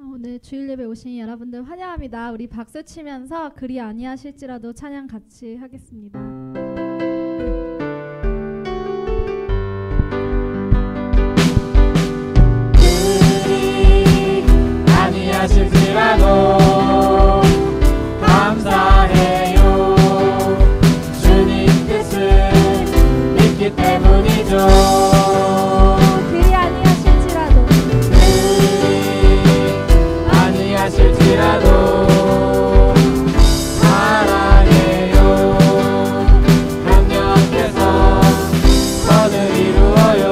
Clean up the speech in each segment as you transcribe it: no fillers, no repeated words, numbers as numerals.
오늘 주일 예배 오신 여러분들 환영합니다. 우리 박수 치면서 그리 아니하실지라도 찬양 같이 하겠습니다. 그리 아니하실지라도 감사해요. 주님 뜻을 믿기 때문이죠. 실지라도 사랑해요. 강력해서 선을 이루어요.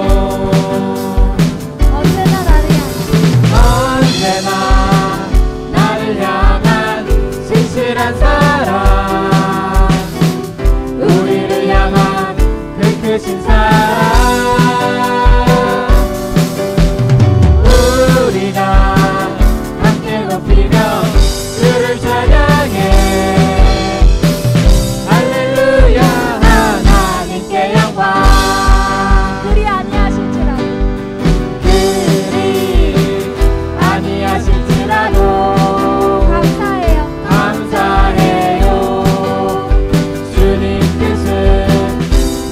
언제나 나를 향한 신실한 사랑, 우리를 향한 그 크신 사랑, 우리가 높이며 주를 찬양해. 할렐루야 하나님께 영광. 그리 아니하실지라도 감사해요. 주님 뜻을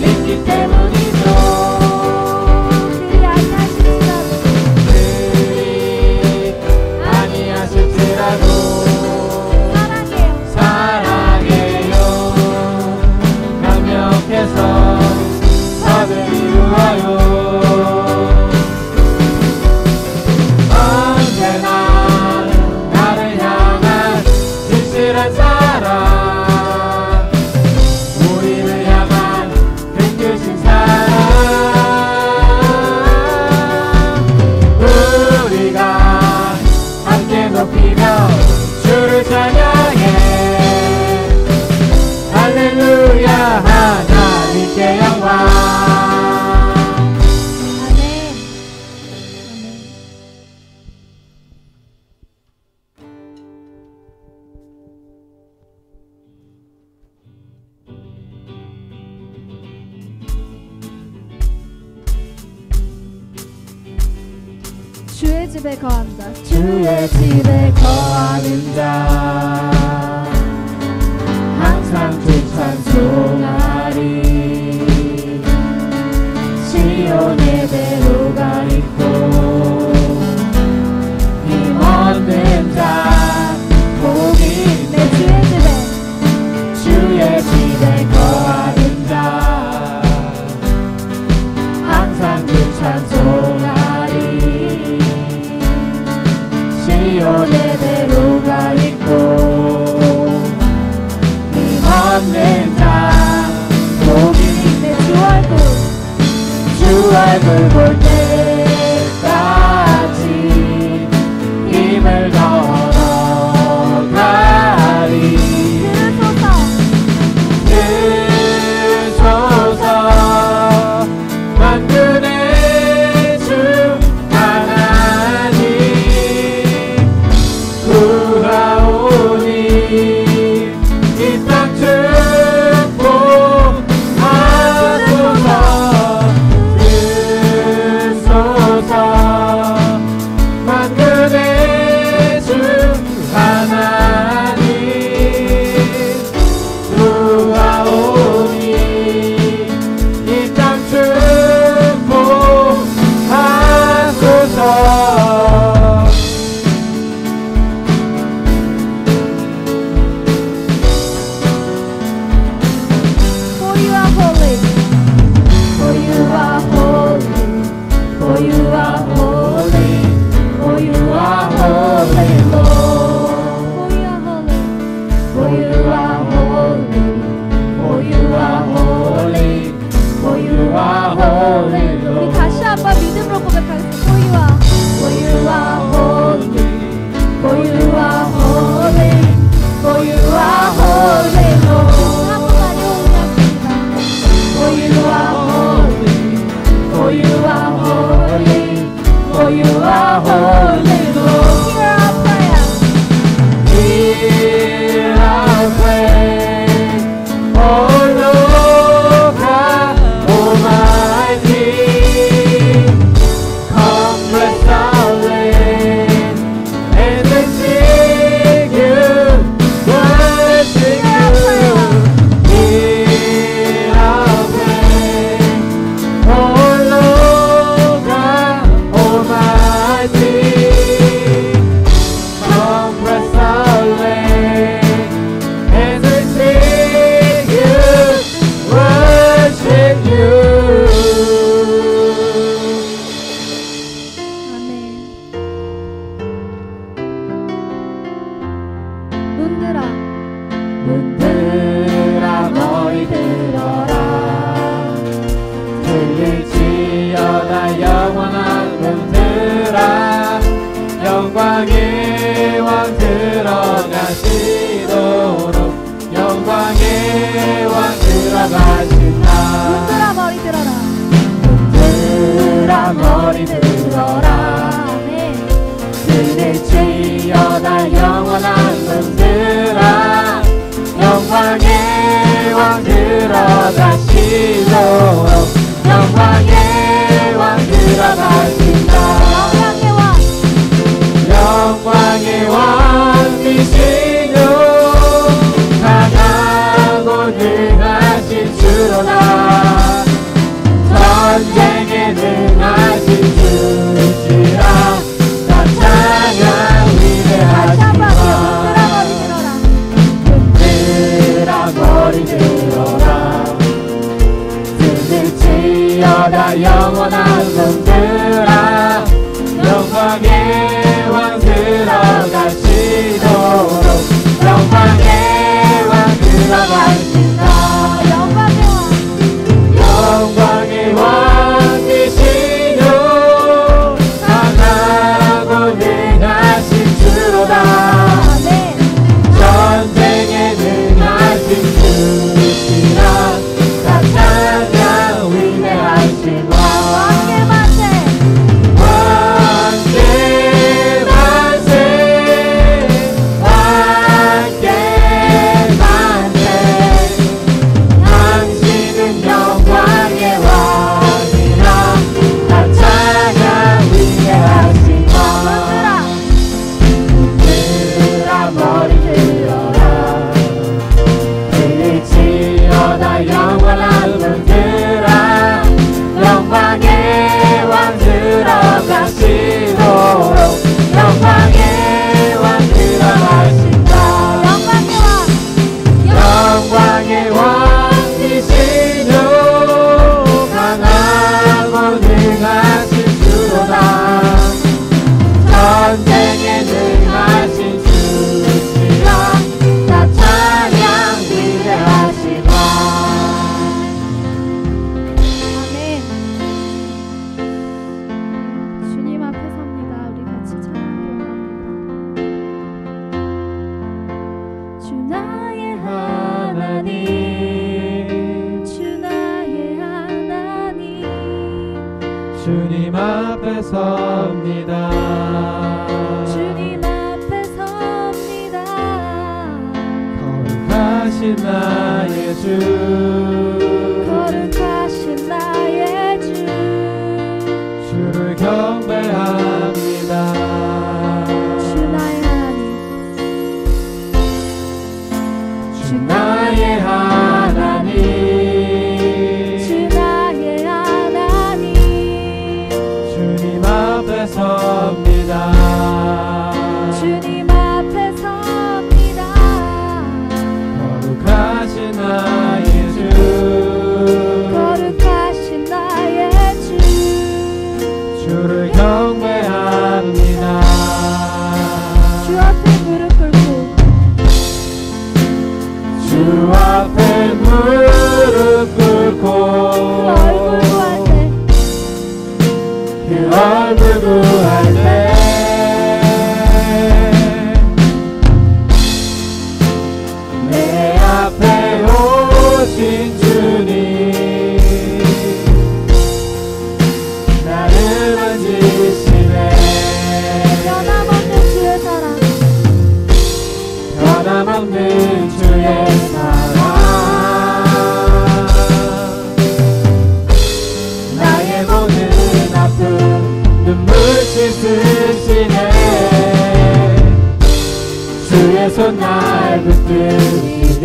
믿기 때문이죠. 사랑해요. 강력해서 선을 이루어요. 언제나 나를 향한 진실한 사랑, 우리를 향한 그 크신 사랑, 우리가 함께 높이며 주를 찬양해. 할렐루야 하나님께 영광. 주의 집에 거하는 자, 주의 집에 거하는 자 항상 주 찬송하리. 시온의 배로가 있고 힘 얻는 자 복이 있네. 주의 집에 거하는 자 항상 주 찬송하리. 시온의 배로가 있고 힘 얻는 자 복이 있네. 주 얼굴 볼 때까지 힘을 더어가리. 들소서 만군의 주 하나님 구하오니 이 땅 축복하소서. 들소서 만군의 영광의 왕 들어가시도록 영광의 왕 들어가신다. 흔들어 머리 들어라. 흔들어 머리 들어라. 그를 지어다 영원한 손들아 영광의 왕 들어가시도록 영광의 왕 들어가신다. 영광의 왕 되시뇨 강하고 능하신 주로다 전쟁에 능하신 주시라 나 찬양 위대하시라. 흔들어 머리 들어라 등을 치어다 영원한 손들아 영광의 왕 들어가시도록 영광의 왕 들어가신다. 영광의 왕 되시뇨 강하고 능하신 주로다 전쟁에 능하신 주시라 나 찬양 위대하신 왕. 주님 앞에 섭니다. 주님 앞에 섭니다. 거룩하신 나의 주 거룩하신 나의 주 주를 경배합니다. 주 나의 하나님 주 나의 하나님 섭니다. 주님 앞에 섭니다. 거룩하신 나의 주 거룩하신 나의 주 주를 경배합니다. 주 앞에 무릎 꿇고 주 앞에 무릎 꿇고 그 얼굴 구할 때 내 앞에 오신 주님 나를 만지시네. 변함없는 주의 사랑 변함없는 주의 사랑 나의 모든 아픔 눈물 씻으시네. 주의 손 날 붙드시니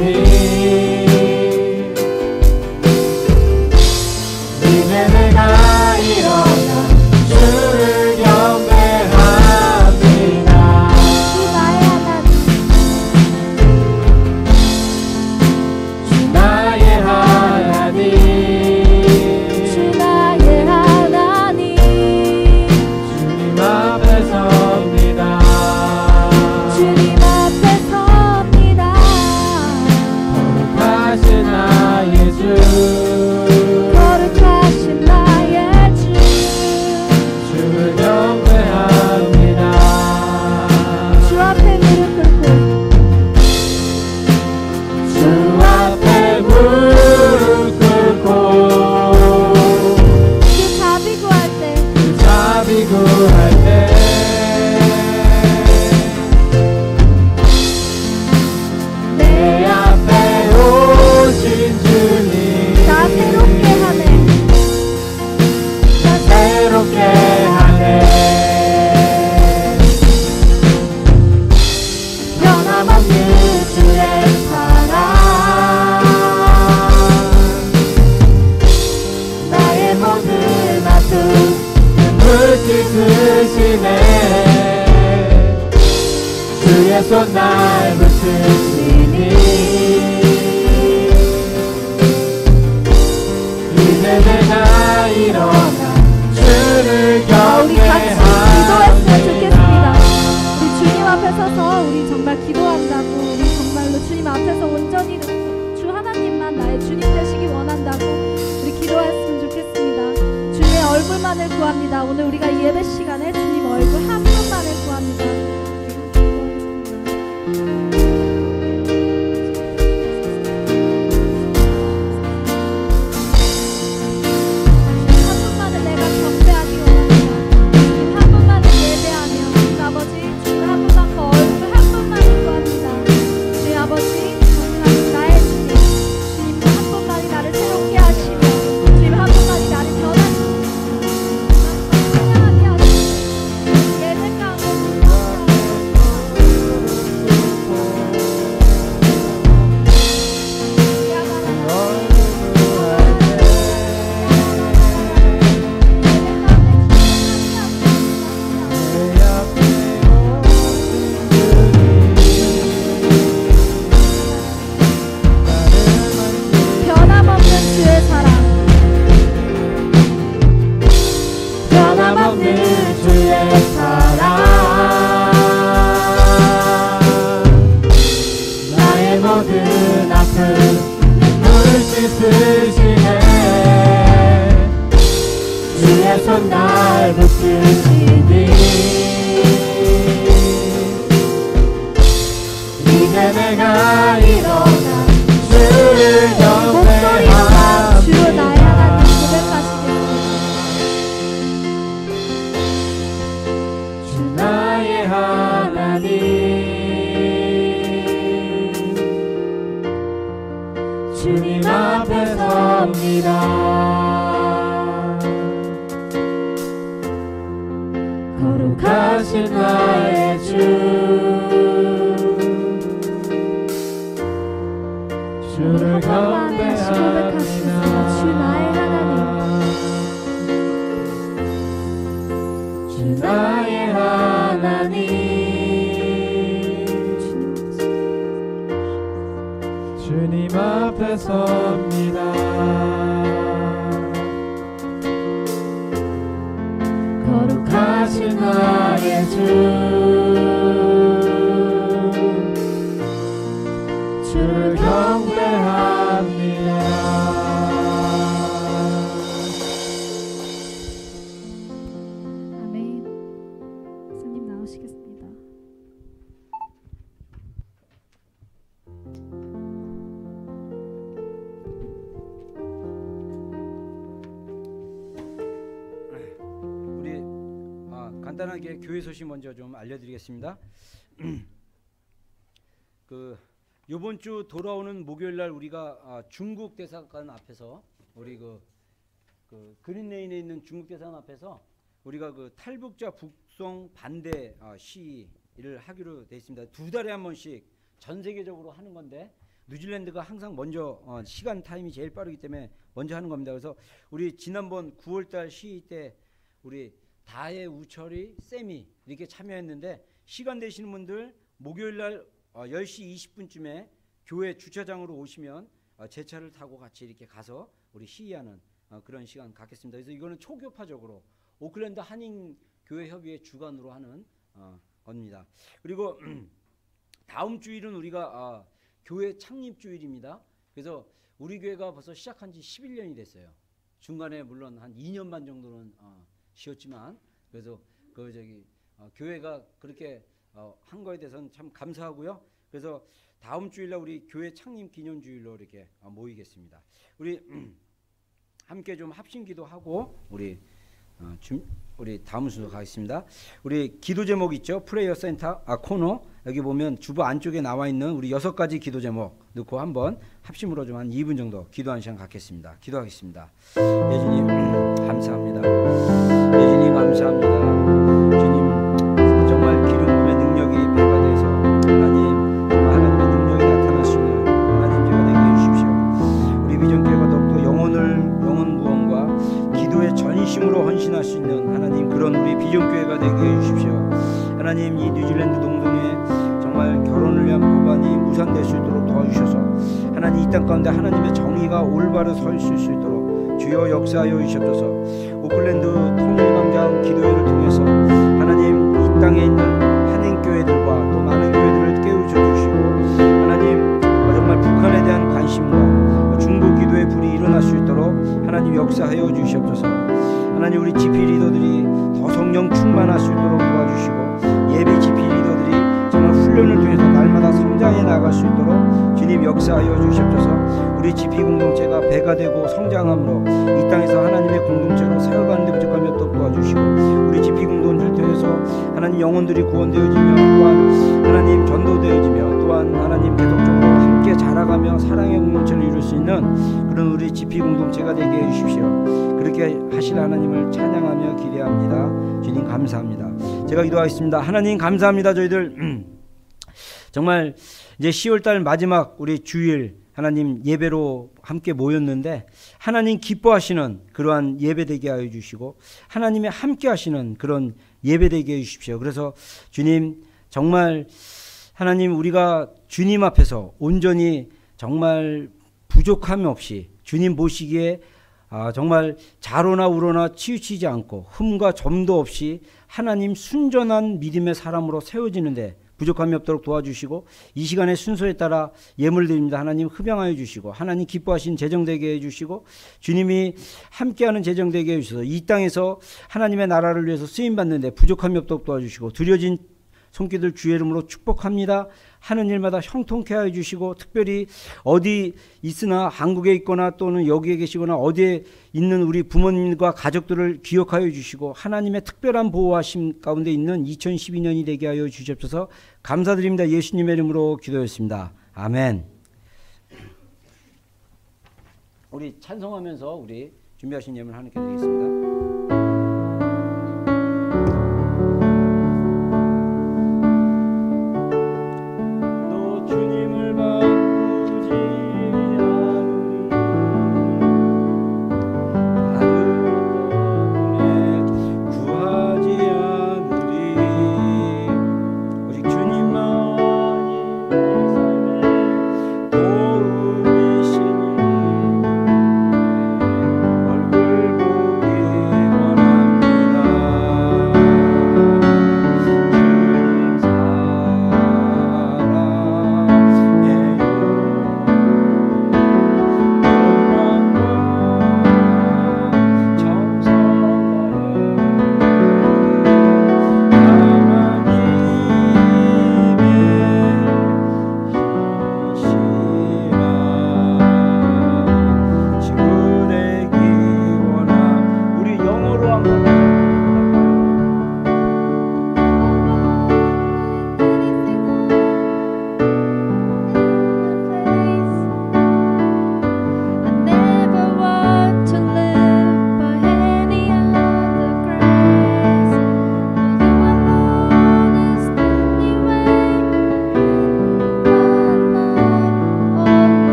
이제 내가 일어나 주를 경배합니다. 주 나의 하나님 주 나의 하나님 주님 앞에 섭니다. 주님 앞에 섭니다. 주의 손 날 붙드시니 이제 내가 일어나 주를 우리 같이 기도했으면 경배하리라. 좋겠습니다. 우리 주님 앞에 서서 우리 정말 기도한다고, 우리 정말로 주님 앞에서 온전히 주 하나님만 나의 주님 되시기 원한다고 우리 기도했으면 좋겠습니다. 주님의 얼굴만을 구합니다. 오늘 우리가 이 예배 시간에 주님 얼굴 한 분만을 구합니다. 주님 앞에 섭니다. 거룩하신 나의 주, 주를 경배합니다. 주 나의 하나님, 주 나의 하나님, 주님 앞에 섭니다. 거룩하신 나의 주, 주를 경배합니다. 아멘. 목사님 나오시겠습니다. 우리 간단하게 교회 소식 먼저 좀 알려드리겠습니다. 요번 주 돌아오는 목요일 날 우리가 중국 대사관 앞에서 우리 그린레인에 있는 중국 대사관 앞에서 우리가 탈북자 북송 반대 시위를 하기로 돼 있습니다. 2달에 한 번씩 전 세계적으로 하는 건데 뉴질랜드가 항상 먼저 시간 타임이 제일 빠르기 때문에 먼저 하는 겁니다. 그래서 우리 지난번 9월달 시위 때 우리 다혜, 우철이, 쌤이 이렇게 참여했는데 시간 되시는 분들 목요일날 10시 20분쯤에 교회 주차장으로 오시면 제 차를 타고 같이 이렇게 가서 우리 시위하는 그런 시간 갖겠습니다. 그래서 이거는 초교파적으로 오클랜드 한인교회협의회 주관으로 하는 겁니다. 그리고 다음 주일은 우리가 교회 창립주일입니다. 그래서 우리 교회가 벌써 시작한 지 11년이 됐어요. 중간에 물론 한 2년 반 정도는 쉬었지만 그래서 교회가 그렇게 한 거에 대해서는 참 감사하고요. 그래서 다음 주일날 우리 교회 창립 기념주일로 이렇게 모이겠습니다. 우리 함께 좀 합심기도 하고 우리 다음 순서 가겠습니다. 우리 기도 제목 있죠? 프레이어 센터 코너 여기 보면 주보 안쪽에 나와 있는 우리 6가지 기도 제목 넣고 한번 합심으로 좀 한 2분 정도 기도하는 시간 갖겠습니다. 기도하겠습니다. 예수님 감사합니다. 예수님 감사합니다. 주님 정말 기름 부음의 능력이 배가 돼서 하나님의 능력이 나타날 수 있는 하나님 제가 되게 해주십시오. 우리 비전교회가 더욱더 영혼 구원과 기도의 전심으로 헌신할 수 있는 하나님 그런 우리 비전교회가 되게 해주십시오. 하나님 이 뉴질랜드 동성애 정말 결혼을 위한 법안이 무산될 수 있도록 도와주셔서 하나님 이 땅 가운데 하나님의 정의가 올바로 서 있을 수 있도록 주여 역사하여 주시옵소서. 오클랜드 통일광장 기도회를 통해서 하나님 이 땅에 있는 한인교회들과 또 많은 교회들을 깨우쳐 주시고 하나님 정말 북한에 대한 관심과 중보 기도의 불이 일어날 수 있도록 하나님 역사하여 주시옵소서. 하나님 우리 GP 리더들이 더 성령 충만할 수 있도록 도와주시고 예배 GP 리더들이 정말 훈련을 통해서 날마다 성장해 나갈 수 있도록 주님 역사하여 주시옵소서. 우리 GP 공동체가 배가 되고 성장함으로 이 땅에서 하나님의 공동체로 세워가는 데 부족함이 없도록 도와주시고 우리 GP 공동체를 통해서 하나님 영혼들이 구원되어지며 또한 하나님 전도되어지며 또한 하나님 계속적으로 함께 자라가며 사랑의 공동체를 이룰 수 있는 그런 우리 GP 공동체가 되게 해주십시오. 그렇게 하실 하나님을 찬양하며 기대합니다. 주님 감사합니다. 제가 기도하겠습니다. 하나님 감사합니다. 저희들 정말 이제 10월달 마지막 우리 주일 하나님 예배로 함께 모였는데 하나님 기뻐하시는 그러한 예배 되게 하여 주시고 하나님의 함께 하시는 그런 예배 되게 해 주십시오. 그래서 주님 정말 하나님 우리가 주님 앞에서 온전히 정말 부족함이 없이 주님 보시기에 정말 자로나 우로나 치우치지 않고 흠과 점도 없이 하나님 순전한 믿음의 사람으로 세워지는데 부족함이 없도록 도와주시고 이 시간의 순서에 따라 예물 드립니다. 하나님 흡양하여 주시고 하나님 기뻐하신 재정되게 해주시고 주님이 함께하는 재정되게 해주셔서 이 땅에서 하나님의 나라를 위해서 쓰임받는데 부족함이 없도록 도와주시고 드려진 손길들 주의 이름으로 축복합니다. 하는 일마다 형통케 하여 주시고 특별히 어디 있으나 한국에 있거나 또는 여기에 계시거나 어디에 있는 우리 부모님과 가족들을 기억하여 주시고 하나님의 특별한 보호하심 가운데 있는 2012년이 되게 하여 주시옵소서. 감사드립니다. 예수님의 이름으로 기도했습니다. 아멘. 우리 찬송하면서 우리 준비하신 예물 하나님께 드리겠습니다.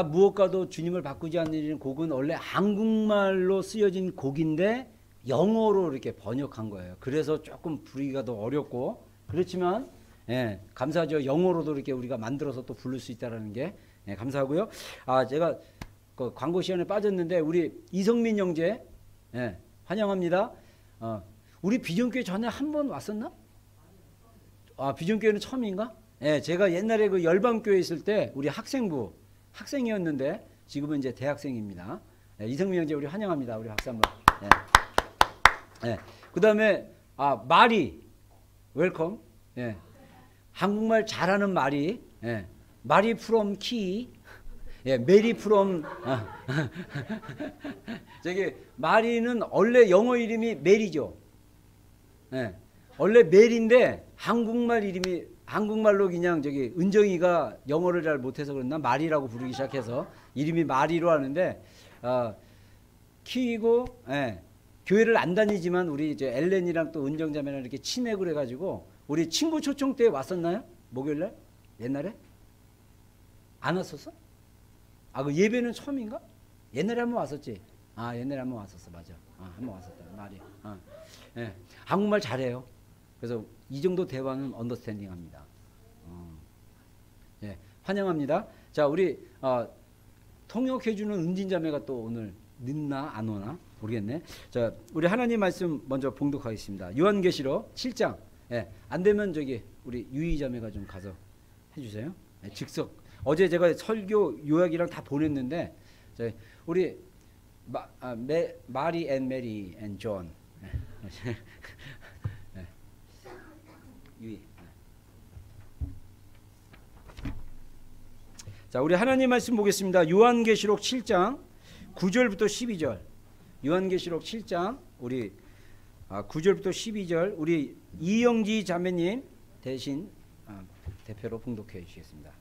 무엇과도 주님을 바꾸지 않는 곡은 원래 한국말로 쓰여진 곡인데 영어로 이렇게 번역한 거예요. 그래서 조금 부르기가 더 어렵고 그렇지만 감사하죠. 영어로도 이렇게 우리가 만들어서 또 부를 수 있다는 게 감사하고요. 제가 그 광고 시간에 빠졌는데 우리 이성민 형제 환영합니다. 우리 비전교회 전에 한 번 왔었나? 비전교회는 처음인가? 제가 옛날에 그 열방교회 있을 때 우리 학생이었는데 지금은 이제 대학생입니다. 이성민 형제 우리 환영합니다. 우리 박수 한번. 그 다음에 마리 웰컴. 한국말 잘하는 마리. 마리 프롬 키. 예, 메리 프롬 저기 마리는 원래 영어 이름이 메리죠. 예, 원래 메리인데 한국말 이름이 한국말로 그냥 저기 은정이가 영어를 잘 못해서 그랬나 마리라고 부르기 시작해서 이름이 마리로 하는데 키이고 예, 교회를 안 다니지만 우리 이제 엘렌이랑 또 은정자매랑 이렇게 친해 그래가지고 우리 친구 초청 때 왔었나요? 목요일날 옛날에 안 왔었어? 아, 그 예배는 처음인가? 옛날에 한번 왔었지. 아, 옛날에 한번 왔었어, 맞아. 한번 왔었다 말이야. 예, 한국말 잘해요. 그래서 이 정도 대화는 언더스탠딩합니다. 예, 환영합니다. 자, 우리 통역해주는 은진자매가 또 오늘 늦나 안 오나 모르겠네. 자, 우리 하나님 말씀 먼저 봉독하겠습니다. 요한계시록 7장. 예, 안 되면 저기 우리 유희자매가 좀 가서 해주세요. 예, 즉석. 어제 제가 설교 요약이랑 다 보냈는데 우리 마리 앤 메리 앤 존. 유희. 자, 우리 하나님 말씀 보겠습니다. 요한계시록 7장 9절부터 12절. 요한계시록 7장 우리 9절부터 12절 우리 이영지 자매님 대신 대표로 봉독해 주시겠습니다.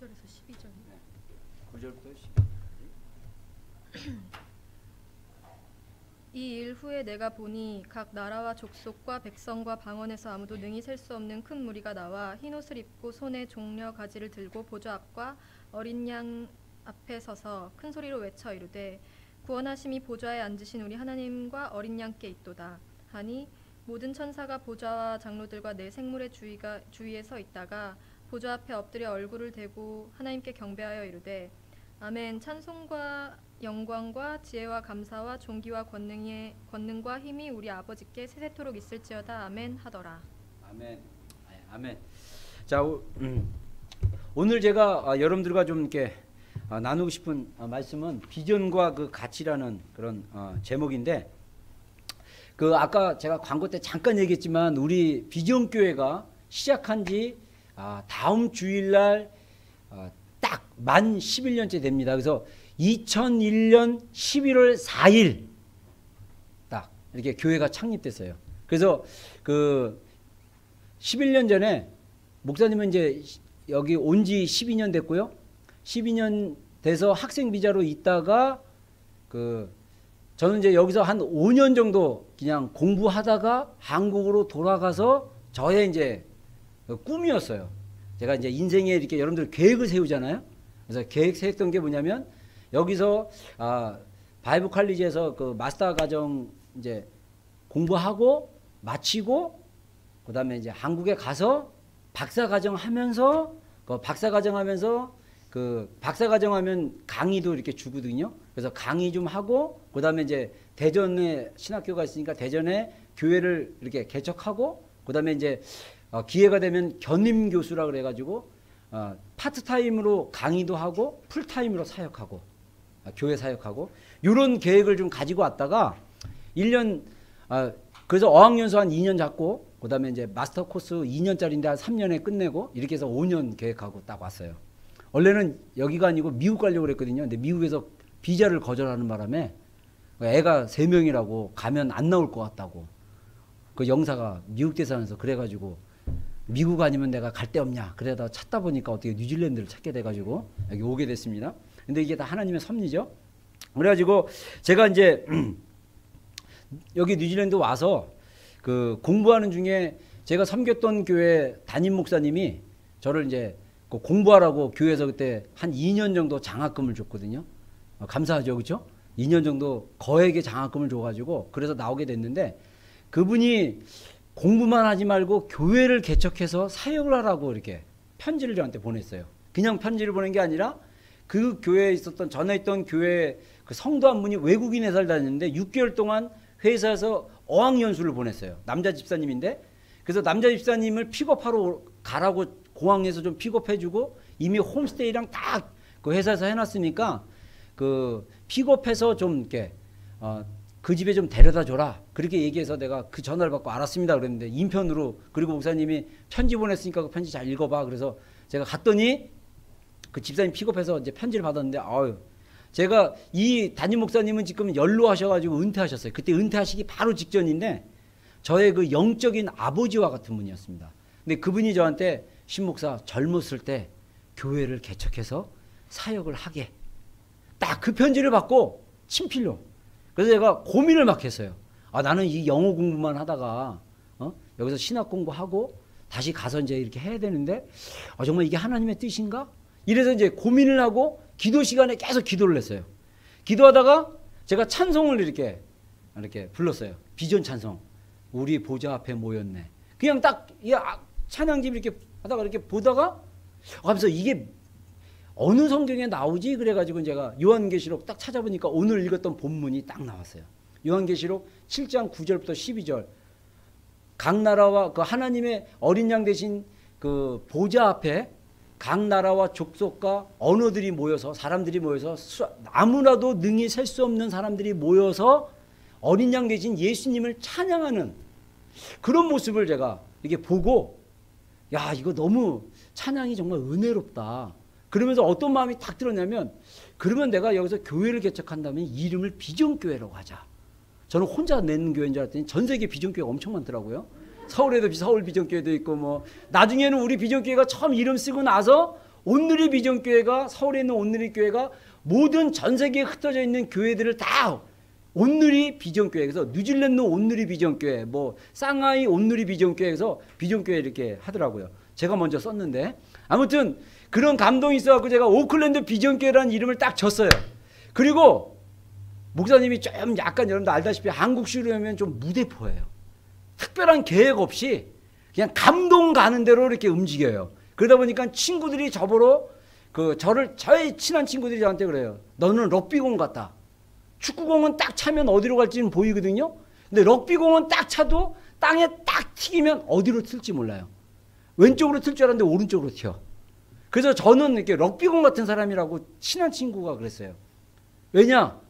9절에서 12절. 9절부터 12절. 이 일 후에 내가 보니 각 나라와 족속과 백성과 방언에서 아무도 능히 셀 수 없는 큰 무리가 나와 흰옷을 입고 손에 종려 가지를 들고 보좌 앞과 어린 양 앞에 서서 큰 소리로 외쳐 이르되 구원하심이 보좌에 앉으신 우리 하나님과 어린 양께 있도다 하니 모든 천사가 보좌와 장로들과 네 생물의 주위에 서 있다가 보좌 앞에 엎드려 얼굴을 대고 하나님께 경배하여 이르되 아멘. 찬송과 영광과 지혜와 감사와 존귀와 권능과 힘이 우리 아버지께 세세토록 있을지어다. 아멘 하더라. 아멘. 아멘. 자, 오늘 제가 여러분들과 좀 이렇게 나누고 싶은 말씀은 비전과 그 가치라는 그런 제목인데, 그 아까 제가 광고 때 잠깐 얘기했지만 우리 비전교회가 시작한 지 다음 주일날 딱 만 11년째 됩니다. 그래서 2001년 11월 4일 딱 이렇게 교회가 창립됐어요. 그래서 그 11년 전에 목사님은 이제 여기 온 지 12년 됐고요. 12년 돼서 학생 비자로 있다가 저는 이제 여기서 한 5년 정도 그냥 공부하다가 한국으로 돌아가서 저의 이제 꿈이었어요. 제가 이제 인생에 이렇게 여러분들 계획을 세우잖아요. 그래서 계획 세웠던 게 뭐냐면 여기서 바이블 칼리지에서 그 마스터 과정 이제 공부하고 마치고 그다음에 이제 한국에 가서 박사 과정 하면서 그 박사 과정 하면서 그 박사 과정 하면 강의도 이렇게 주거든요. 그래서 강의 좀 하고 그다음에 이제 대전에 신학교가 있으니까 대전에 교회를 이렇게 개척하고 그다음에 이제 기회가 되면 견임 교수라 그래 가지고 파트타임으로 강의도 하고 풀타임으로 사역하고 교회 사역하고 이런 계획을 좀 가지고 왔다가 1년 그래서 어학연수 한 2년 잡고 그다음에 이제 마스터 코스 2년짜리인데 한 3년에 끝내고 이렇게 해서 5년 계획하고 딱 왔어요. 원래는 여기가 아니고 미국 가려고 그랬거든요. 근데 미국에서 비자를 거절하는 바람에 애가 3명이라고 가면 안 나올 것 같다고 그 영사가 미국 대사관에서 그래가지고 미국 아니면 내가 갈 데 없냐 그러다 찾다 보니까 어떻게 뉴질랜드를 찾게 돼가지고 여기 오게 됐습니다. 근데 이게 다 하나님의 섭리죠. 그래가지고 제가 이제 여기 뉴질랜드 와서 그 공부하는 중에 제가 섬겼던 교회 담임 목사님이 저를 이제 그 공부하라고 교회에서 그때 한 2년 정도 장학금을 줬거든요. 감사하죠, 그렇죠? 2년 정도 거액의 장학금을 줘가지고 그래서 나오게 됐는데 그분이 공부만 하지 말고 교회를 개척해서 사역을 하라고 이렇게 편지를 저한테 보냈어요. 그냥 편지를 보낸 게 아니라 그 교회에 있었던 전에 있던 교회 그 성도 한 분이 외국인 회사를 다녔는데 6개월 동안 회사에서 어학연수를 보냈어요. 남자 집사님인데 그래서 남자 집사님을 픽업하러 가라고 공항에서 좀 픽업해주고 이미 홈스테이랑 딱 그 회사에서 해놨으니까 그 픽업해서 좀 이렇게 그 집에 좀 데려다 줘라. 그렇게 얘기해서 내가 그 전화를 받고 알았습니다 그랬는데 인편으로, 그리고 목사님이 편지 보냈으니까 그 편지 잘 읽어봐. 그래서 제가 갔더니 그 집사님 픽업해서 이제 편지를 받았는데, 아유, 제가 이 담임 목사님은 지금 연로하셔가지고 은퇴하셨어요. 그때 은퇴하시기 바로 직전인데 저의 그 영적인 아버지와 같은 분이었습니다. 근데 그분이 저한테 신목사 젊었을 때 교회를 개척해서 사역을 하게, 딱 그 편지를 받고 친필로. 그래서 제가 고민을 막 했어요. 아, 나는 이 영어 공부만 하다가 여기서 신학 공부하고 다시 가서 이제 이렇게 해야 되는데 정말 이게 하나님의 뜻인가? 이래서 이제 고민을 하고 기도 시간에 계속 기도를 했어요. 기도하다가 제가 찬송을 이렇게 불렀어요. 비전 찬송. 우리 보좌 앞에 모였네. 그냥 딱 찬양집 이렇게 하다가 이렇게 보다가 하면서 이게 어느 성경에 나오지? 그래가지고 제가 요한계시록 딱 찾아보니까 오늘 읽었던 본문이 딱 나왔어요. 요한계시록 7장 9절부터 12절. 각 나라와 그 하나님의 어린 양 대신 그 보좌 앞에 각 나라와 족속과 언어들이 모여서, 사람들이 모여서, 아무나도 능히 셀 수 없는 사람들이 모여서 어린 양 대신 예수님을 찬양하는 그런 모습을 제가 이렇게 보고, 야, 이거 너무 찬양이 정말 은혜롭다. 그러면서 어떤 마음이 딱 들었냐면, 그러면 내가 여기서 교회를 개척한다면 이름을 비전교회라고 하자. 저는 혼자 내는 교회인 줄 알았더니 전 세계 비전교회가 엄청 많더라고요. 서울에도 서울 비전교회도 있고, 뭐 나중에는 우리 비전교회가 처음 이름 쓰고 나서 온누리 비전교회가, 서울에 있는 온누리 교회가 모든 전 세계에 흩어져 있는 교회들을 다 온누리 비전교회, 그래서 뉴질랜드 온누리 비전교회, 뭐 상하이 온누리 비전교회에서 비전교회 이렇게 하더라고요. 제가 먼저 썼는데 아무튼 그런 감동이 있어갖고 제가 오클랜드 비전교회라는 이름을 딱 줬어요. 그리고 목사님이 좀 약간 여러분들 알다시피 한국식으로 하면 좀 무대포예요. 특별한 계획 없이 그냥 감동 가는 대로 이렇게 움직여요. 그러다 보니까 친구들이 저보러 저의 친한 친구들이 저한테 그래요. 너는 럭비공 같다. 축구공은 딱 차면 어디로 갈지는 보이거든요. 근데 럭비공은 딱 차도 땅에 딱 튀기면 어디로 튈지 몰라요. 왼쪽으로 튈 줄 알았는데 오른쪽으로 튀어. 그래서 저는 이렇게 럭비공 같은 사람이라고 친한 친구가 그랬어요. 왜냐?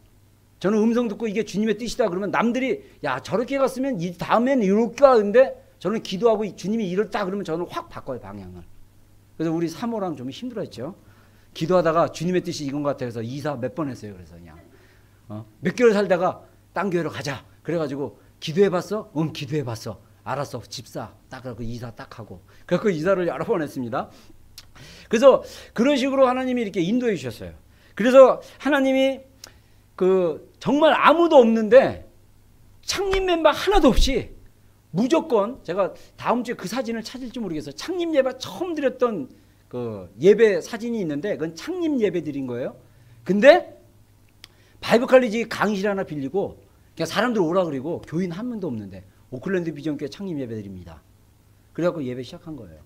저는 음성 듣고 이게 주님의 뜻이다 그러면 남들이 야, 저렇게 갔으면 이 다음엔 이럴까 하는데 저는 기도하고 주님이 이럴다 그러면 저는 확 바꿔요, 방향을. 그래서 우리 사모랑 좀 힘들었죠. 기도하다가 주님의 뜻이 이건 것 같아서 이사 몇 번 했어요. 그래서 그냥 몇 개월 살다가 딴 교회로 가자. 그래가지고 기도해봤어? 응, 기도해봤어. 알았어, 집사. 딱 그래서 이사 딱 하고. 그래서 이사를 여러 번 했습니다. 그래서 그런 식으로 하나님이 이렇게 인도해 주셨어요. 그래서 하나님이 정말 아무도 없는데 창립 멤버 하나도 없이 무조건, 제가 다음 주에 그 사진을 찾을지 모르겠어요. 창립 예배 처음 드렸던 그 예배 사진이 있는데 그건 창립 예배 드린 거예요. 근데 바이블 칼리지 강의실 하나 빌리고 그냥 사람들 오라 그리고 교인 한 명도 없는데 오클랜드 비전교회 창립 예배 드립니다. 그래갖고 예배 시작한 거예요.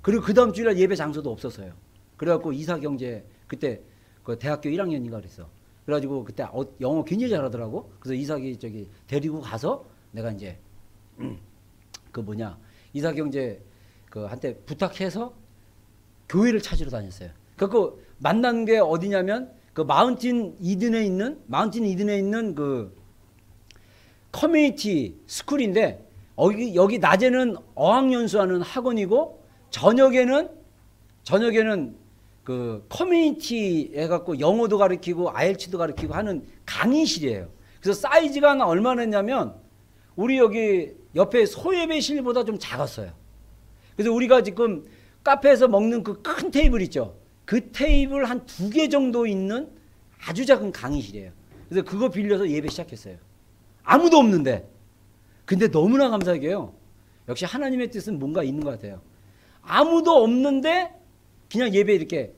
그리고 그 다음 주일날 예배 장소도 없었어요. 그래갖고 이사경제 그때 그 대학교 1학년인가 그랬어. 그래가지고 그때 영어 굉장히 잘하더라고. 그래서 이사기 데리고 가서 내가 이제 이사경제 한테 부탁해서 교회를 찾으러 다녔어요. 그래서 만난 게 어디냐면 마운틴 이든에 있는 그 커뮤니티 스쿨인데 여기 낮에는 어학연수하는 학원이고 저녁에는 그 커뮤니티 해갖고 영어도 가르치고 IELTS도 가르치고 하는 강의실이에요. 그래서 사이즈가 얼마나 했냐면 우리 여기 옆에 소예배실보다 좀 작았어요. 그래서 우리가 지금 카페에서 먹는 그 큰 테이블 있죠. 그 테이블 한 2개 정도 있는 아주 작은 강의실이에요. 그래서 그거 빌려서 예배 시작했어요. 아무도 없는데. 근데 너무나 감사하게요. 역시 하나님의 뜻은 뭔가 있는 것 같아요. 아무도 없는데 그냥 예배 이렇게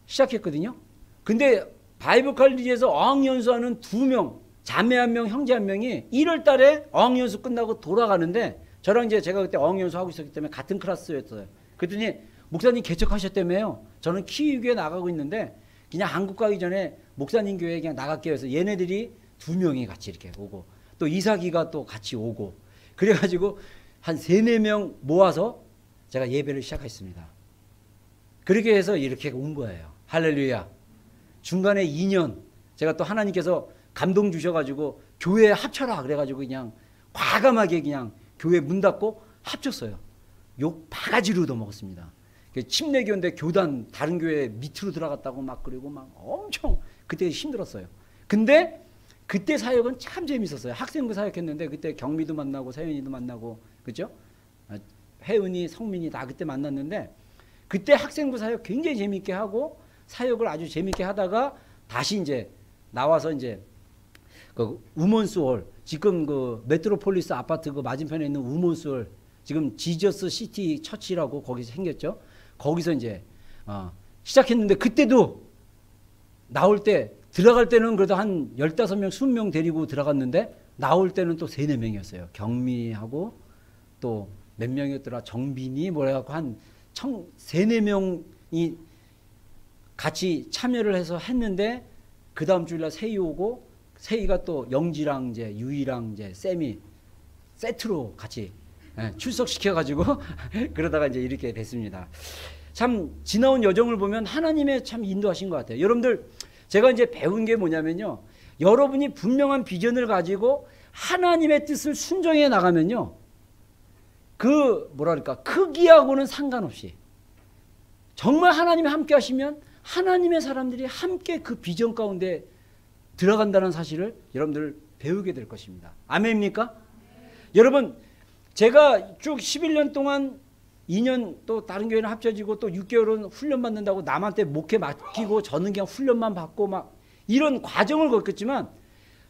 시작했거든요. 근데 바이블 칼리지에서 어학연수하는 2명, 자매 1명, 형제 1명이 1월 달에 어학연수 끝나고 돌아가는데 저랑 제가 그때 어학연수 하고 있었기 때문에 같은 클래스였어요. 그랬더니 목사님 개척하셨다며요. 저는 키위교회 나가고 있는데 그냥 한국 가기 전에 목사님 교회에 그냥 나갈게요. 해서 얘네들이 2명이 같이 이렇게 오고 또 이사기가 또 같이 오고 그래가지고 한 3, 4명 모아서 제가 예배를 시작했습니다. 그렇게 해서 이렇게 온 거예요. 할렐루야. 중간에 2년 제가 또 하나님께서 감동 주셔가지고 교회에 합쳐라 그래가지고 그냥 과감하게 그냥 교회 문 닫고 합쳤어요. 욕 바가지로 얻어먹었습니다. 침례교인데 교단 다른 교회 밑으로 들어갔다고 막 그리고 막 엄청 그때 힘들었어요. 근데 그때 사역은 참 재밌었어요. 학생부 사역했는데 그때 경미도 만나고 서연이도 만나고 그죠? 혜은이, 성민이 다 그때 만났는데 그때 학생부 사역 굉장히 재밌게 하고 사역을 아주 재밌게 하다가 다시 이제 나와서 이제 그 우먼스홀 지금 그 메트로폴리스 아파트 그 맞은편에 있는 우먼스홀 지금 지저스 시티 처치라고 거기서 생겼죠. 거기서 이제 시작했는데 그때도 나올 때 들어갈 때는 그래도 한 15명, 20명 데리고 들어갔는데 나올 때는 또 3, 4명이었어요. 경미하고 또 몇 명이었더라. 정빈이 뭐래갖고 한 3, 4명이 같이 참여를 해서 했는데 그 다음 주일날 세희 오고 세희가 또 영지랑 이제 유이랑 이제 쌤이 세트로 같이 출석시켜가지고 그러다가 이제 이렇게 됐습니다. 참 지나온 여정을 보면 하나님의 참 인도하신 것 같아요. 여러분들 제가 이제 배운 게 뭐냐면요. 여러분이 분명한 비전을 가지고 하나님의 뜻을 순종해 나가면요. 그 뭐랄까 크기하고는 상관없이 정말 하나님이 함께 하시면 하나님의 사람들이 함께 그 비전 가운데 들어간다는 사실을 여러분들 배우게 될 것입니다. 아멘입니까? 여러분 제가 쭉 11년 동안 2년 또 다른 교회는 합쳐지고 또 6개월은 훈련 받는다고 남한테 목회 맡기고 저는 그냥 훈련만 받고 막 이런 과정을 겪었지만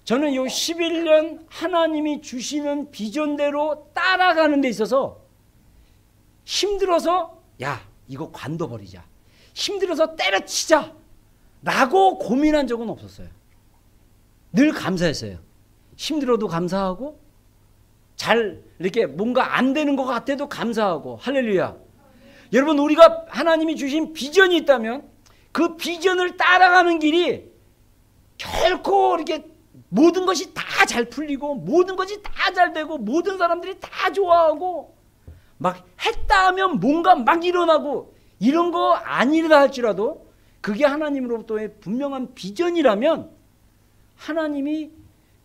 저는 이 11년 하나님이 주시는 비전대로 따라가는 데 있어서 힘들어서 야 이거 관둬버리자 힘들어서 때려치자 라고 고민한 적은 없었어요. 늘 감사했어요. 힘들어도 감사하고 잘 이렇게 뭔가 안 되는 것 같아도 감사하고 할렐루야. 여러분 우리가 하나님이 주신 비전이 있다면 그 비전을 따라가는 길이 결코 이렇게 모든 것이 다 잘 풀리고 모든 것이 다 잘 되고 모든 사람들이 다 좋아하고 막 했다 하면 뭔가 막 일어나고 이런 거 아니라 할지라도 그게 하나님으로부터의 분명한 비전이라면 하나님이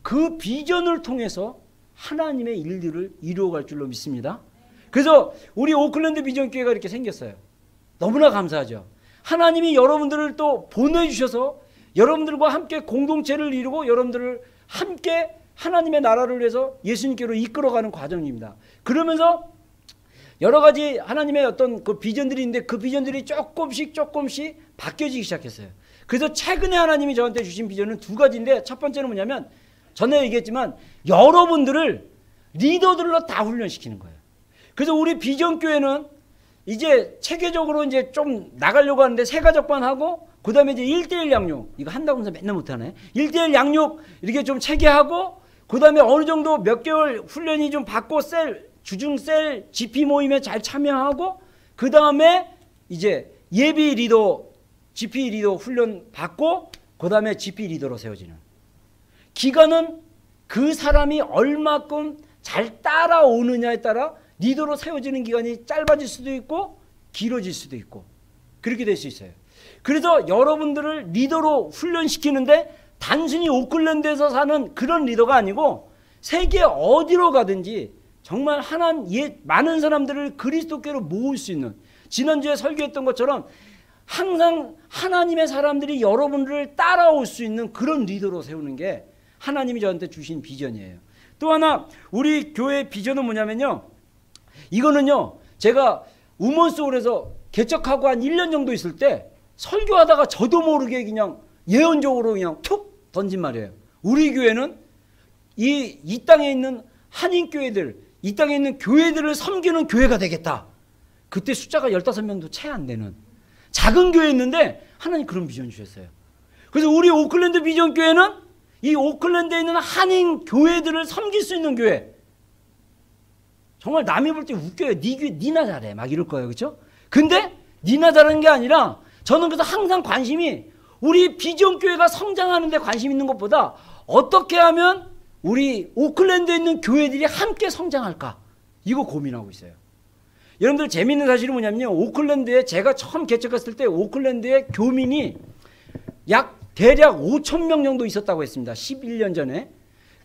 그 비전을 통해서 하나님의 일들을 이루어갈 줄로 믿습니다. 그래서 우리 오클랜드 비전교회가 이렇게 생겼어요. 너무나 감사하죠. 하나님이 여러분들을 또 보내주셔서 여러분들과 함께 공동체를 이루고 여러분들을 함께 하나님의 나라를 위해서 예수님께로 이끌어가는 과정입니다. 그러면서 여러 가지 하나님의 어떤 그 비전들이 있는데 그 비전들이 조금씩 바뀌어지기 시작했어요. 그래서 최근에 하나님이 저한테 주신 비전은 2가지인데 첫 번째는 뭐냐면 전에 얘기했지만 여러분들을 리더들로 다 훈련시키는 거예요. 그래서 우리 비전교회는 이제 체계적으로 이제 좀 나가려고 하는데 세가족반 하고 그 다음에 이제 1:1 양육 이거 한다고 해서 맨날 못하네. 1:1 양육 이렇게 좀 체계하고 그 다음에 어느 정도 몇 개월 훈련이 좀 받고 주중셀 GP 모임에 잘 참여하고 그 다음에 이제 예비 리더 GP 리더 훈련 받고 그 다음에 GP 리더로 세워지는 기간은 그 사람이 얼마큼 잘 따라오느냐에 따라 리더로 세워지는 기간이 짧아질 수도 있고 길어질 수도 있고 그렇게 될 수 있어요. 그래서 여러분들을 리더로 훈련시키는데 단순히 오클랜드에서 사는 그런 리더가 아니고 세계 어디로 가든지 정말 많은 사람들을 그리스도께로 모을 수 있는 지난주에 설교했던 것처럼 항상 하나님의 사람들이 여러분들을 따라올 수 있는 그런 리더로 세우는 게 하나님이 저한테 주신 비전이에요. 또 하나 우리 교회 비전은 뭐냐면요. 이거는요. 제가 우먼스홀에서 개척하고 한 1년 정도 있을 때 설교하다가 저도 모르게 그냥 예언적으로 그냥 툭 던진 말이에요. 우리 교회는 이 땅에 있는 한인교회들 이 땅에 있는 교회들을 섬기는 교회가 되겠다. 그때 숫자가 15명도 채 안 되는 작은 교회였는데 하나님 그런 비전 주셨어요. 그래서 우리 오클랜드 비전교회는 이 오클랜드에 있는 한인 교회들을 섬길 수 있는 교회. 정말 남이 볼 때 웃겨요. 네 교회 니나 잘해 막 이럴 거예요. 그렇죠? 근데 니나 잘하는 게 아니라 저는 그래서 항상 관심이 우리 비전교회가 성장하는 데 관심 있는 것보다 어떻게 하면 우리 오클랜드에 있는 교회들이 함께 성장할까 이거 고민하고 있어요. 여러분들 재미있는 사실이 뭐냐면요. 오클랜드에 제가 처음 개척했을 때 오클랜드에 교민이 대략 5,000명 정도 있었다고 했습니다. 11년 전에.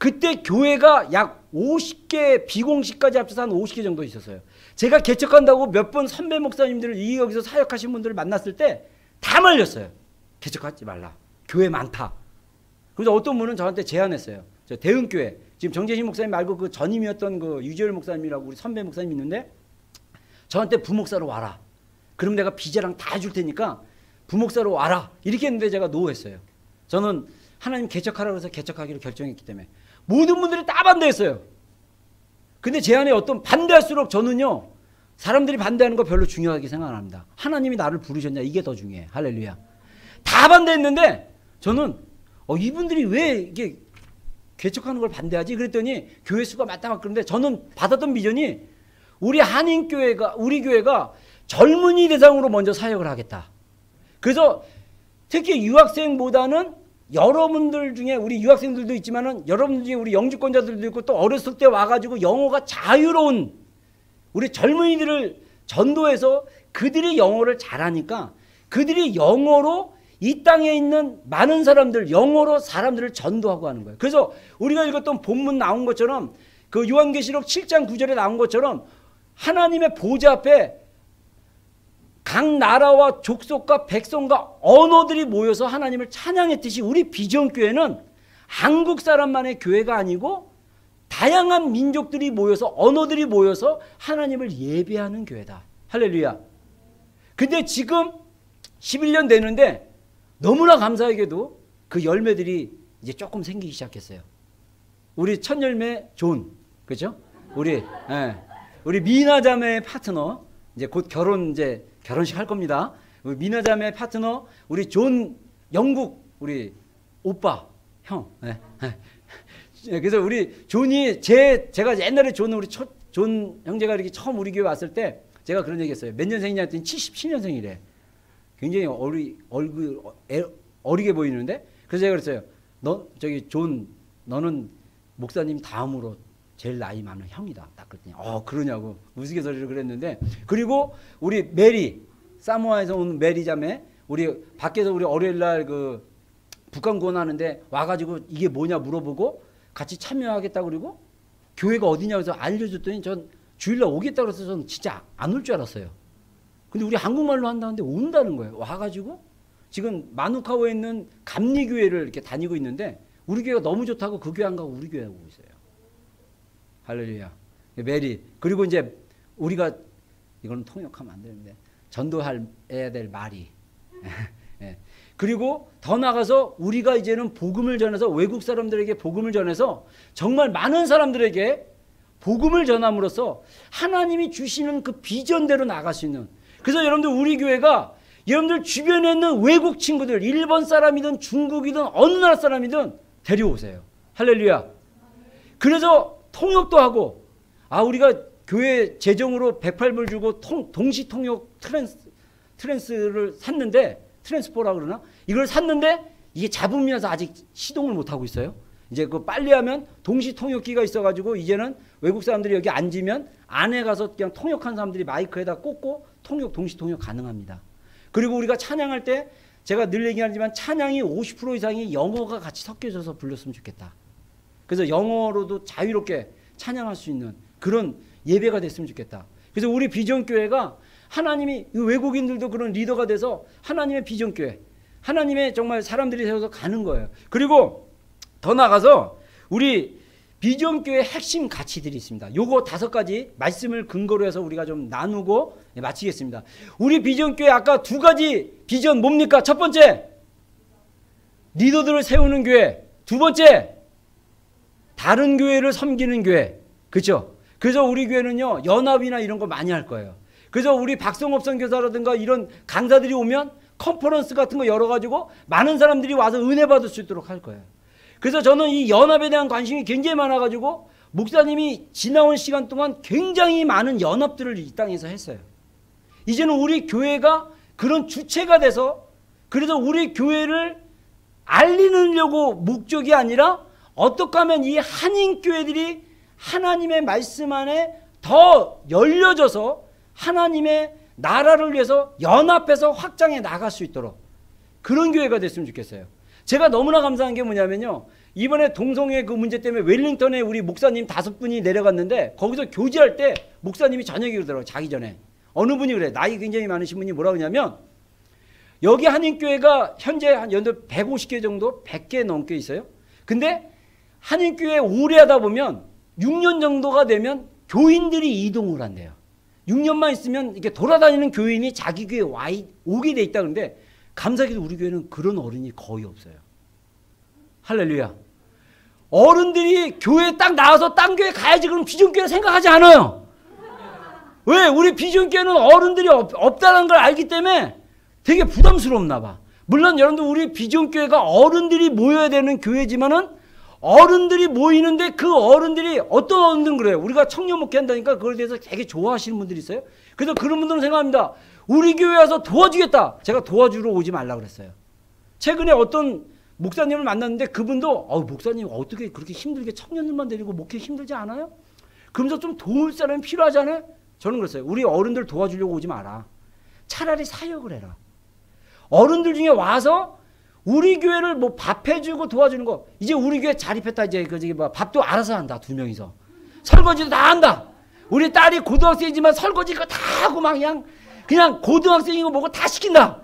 그때 교회가 약 50개 비공식까지 합쳐서 한 50개 정도 있었어요. 제가 개척한다고 몇 번 선배 목사님들을 여기서 사역하신 분들을 만났을 때 다 말렸어요. 개척하지 말라. 교회 많다. 그래서 어떤 분은 저한테 제안했어요. 저 대흥교회 지금 정재신 목사님 말고 그 전임이었던 그 유재열 목사님이라고 우리 선배 목사님 있는데 저한테 부목사로 와라. 그럼 내가 비자랑 다 줄 테니까 부목사로 와라. 이렇게 했는데 제가 노했어요. 저는 하나님 개척하라고 해서 개척하기로 결정했기 때문에 모든 분들이 다 반대했어요. 근데 제 안에 어떤 반대할수록 저는요 사람들이 반대하는 거 별로 중요하게 생각 안 합니다. 하나님이 나를 부르셨냐 이게 더 중요해. 할렐루야. 다 반대했는데 저는 이분들이 왜 이게 개척하는 걸 반대하지? 그랬더니 교회 수가 맞다 그런데 저는 받았던 비전이 우리 한인교회가 우리 교회가 젊은이 대상으로 먼저 사역을 하겠다. 그래서 특히 유학생보다는 여러분들 중에 우리 유학생들도 있지만은 여러분들 중에 우리 영주권자들도 있고 또 어렸을 때 와가지고 영어가 자유로운 우리 젊은이들을 전도해서 그들이 영어를 잘하니까 그들이 영어로 이 땅에 있는 많은 사람들 영어로 사람들을 전도하고 하는 거예요. 그래서 우리가 읽었던 본문 나온 것처럼 그 요한계시록 7장 9절에 나온 것처럼 하나님의 보좌 앞에 각 나라와 족속과 백성과 언어들이 모여서 하나님을 찬양했듯이 우리 비전교회는 한국 사람만의 교회가 아니고 다양한 민족들이 모여서 언어들이 모여서 하나님을 예배하는 교회다. 할렐루야. 근데 지금 11년 되는데 너무나 감사하게도 그 열매들이 이제 조금 생기기 시작했어요. 우리 첫 열매 존, 그렇죠? 우리 미나자매의 파트너 이제 곧 결혼식 할 겁니다. 우리 미나자매의 파트너 우리 존 영국 우리 오빠 형. 그래서 우리 존이 제가 옛날에 존 형제가 이렇게 처음 우리 교회 왔을 때 제가 그런 얘기했어요. 몇 년생이냐 했더니 77년생이래. 굉장히 어리게 보이는데 그래서 제가 그랬어요. 존 너는 목사님 다음으로 제일 나이 많은 형이다. 딱 그랬더니 그러냐고 우스갯소리를 그랬는데 그리고 우리 메리 사모아에서 온 메리 자매 우리 밖에서 우리 월요일날 그 북한 구원하는데 와가지고 이게 뭐냐 물어보고 같이 참여하겠다 그러고 교회가 어디냐 해서 알려줬더니 전 주일날 오겠다 그래서 전 진짜 안 올 줄 알았어요. 근데 우리 한국말로 한다는데 온다는 거예요. 와가지고 지금 마누카오에 있는 감리교회를 이렇게 다니고 있는데 우리 교회가 너무 좋다고 그 교회 안 가고 우리 교회 오고 있어요. 할렐루야. 메리 그리고 이제 우리가 이거는 통역하면 안 되는데 전도해야 될 말이 그리고 더 나가서 우리가 이제는 복음을 전해서 외국 사람들에게 복음을 전해서 정말 많은 사람들에게 복음을 전함으로써 하나님이 주시는 그 비전대로 나갈 수 있는 그래서 여러분들 우리 교회가 여러분들 주변에 있는 외국 친구들 일본 사람이든 중국이든 어느 나라 사람이든 데려오세요. 할렐루야. 그래서 통역도 하고 우리가 교회 재정으로 108불 주고 동시 통역 트랜스를 샀는데 트랜스포라 그러나 이걸 샀는데 이게 잡음이라서 아직 시동을 못 하고 있어요. 이제 그 빨리 하면 동시 통역기가 있어가지고 이제는 외국 사람들이 여기 앉으면 안에 가서 그냥 통역한 사람들이 마이크에다 꽂고 동시 통역 가능합니다. 그리고 우리가 찬양할 때 제가 늘 얘기하지만 찬양이 50% 이상이 영어가 같이 섞여져서 불렀으면 좋겠다. 그래서 영어로도 자유롭게 찬양할 수 있는 그런 예배가 됐으면 좋겠다. 그래서 우리 비전교회가 하나님이 외국인들도 그런 리더가 돼서 하나님의 비전교회 하나님의 정말 사람들이 세워서 가는 거예요. 그리고 더 나가서 우리 비전교회 핵심 가치들이 있습니다. 요거 5가지 말씀을 근거로 해서 우리가 좀 나누고 마치겠습니다. 우리 비전교회 아까 2가지 비전 뭡니까? 첫 번째 리더들을 세우는 교회, 두 번째 다른 교회를 섬기는 교회. 그렇죠? 그래서 우리 교회는요 연합이나 이런 거 많이 할 거예요. 그래서 우리 박성업 선교사라든가 이런 강사들이 오면 컨퍼런스 같은 거 열어가지고 많은 사람들이 와서 은혜 받을 수 있도록 할 거예요. 그래서 저는 이 연합에 대한 관심이 굉장히 많아가지고 목사님이 지나온 시간 동안 굉장히 많은 연합들을 이 땅에서 했어요. 이제는 우리 교회가 그런 주체가 돼서 그래서 우리 교회를 알리려고 목적이 아니라 어떻게 하면 이 한인교회들이 하나님의 말씀 안에 더 열려져서 하나님의 나라를 위해서 연합해서 확장해 나갈 수 있도록 그런 교회가 됐으면 좋겠어요. 제가 너무나 감사한 게 뭐냐면요. 이번에 동성애 그 문제 때문에 웰링턴에 우리 목사님 5분이 내려갔는데 거기서 교제할 때 목사님이 저녁에 그러더라고요. 자기 전에. 어느 분이 그래. 나이 굉장히 많으신 분이 뭐라고 하냐면 여기 한인교회가 현재 한 연도 150개 정도 100개 넘게 있어요. 근데 한인교회 오래 하다 보면 6년 정도가 되면 교인들이 이동을 한대요. 6년만 있으면 이렇게 돌아다니는 교인이 자기 교회에 오게 돼 있다. 그런데 감사하게도 우리 교회는 그런 어른이 거의 없어요. 할렐루야. 어른들이 교회에 딱 나와서 딴 교회 가야지 그럼 비전교회 생각하지 않아요. 왜? 우리 비전교회는 어른들이 없다는 걸 알기 때문에 되게 부담스럽나 봐. 물론 여러분들 우리 비전교회가 어른들이 모여야 되는 교회지만은 어른들이 모이는데 그 어른들이 어떤 어른들은 그래요. 우리가 청년 목회 한다니까 그걸 대해서 되게 좋아하시는 분들이 있어요. 그래서 그런 분들은 생각합니다. 우리 교회 와서 도와주겠다. 제가 도와주러 오지 말라 그랬어요. 최근에 어떤 목사님을 만났는데 그분도 목사님 어떻게 그렇게 힘들게 청년들만 데리고 목회 힘들지 않아요? 그러면서 좀 도울 사람이 필요하지 않아요? 저는 그랬어요. 우리 어른들 도와주려고 오지 마라. 차라리 사역을 해라. 어른들 중에 와서 우리 교회를 뭐 밥 해주고 도와주는 거 이제 우리 교회 자립했다. 이제 밥도 알아서 한다. 2명이서 설거지도 다 한다. 우리 딸이 고등학생이지만 설거지 그거 다 하고 막 그냥 고등학생이고 뭐고 다 시킨다.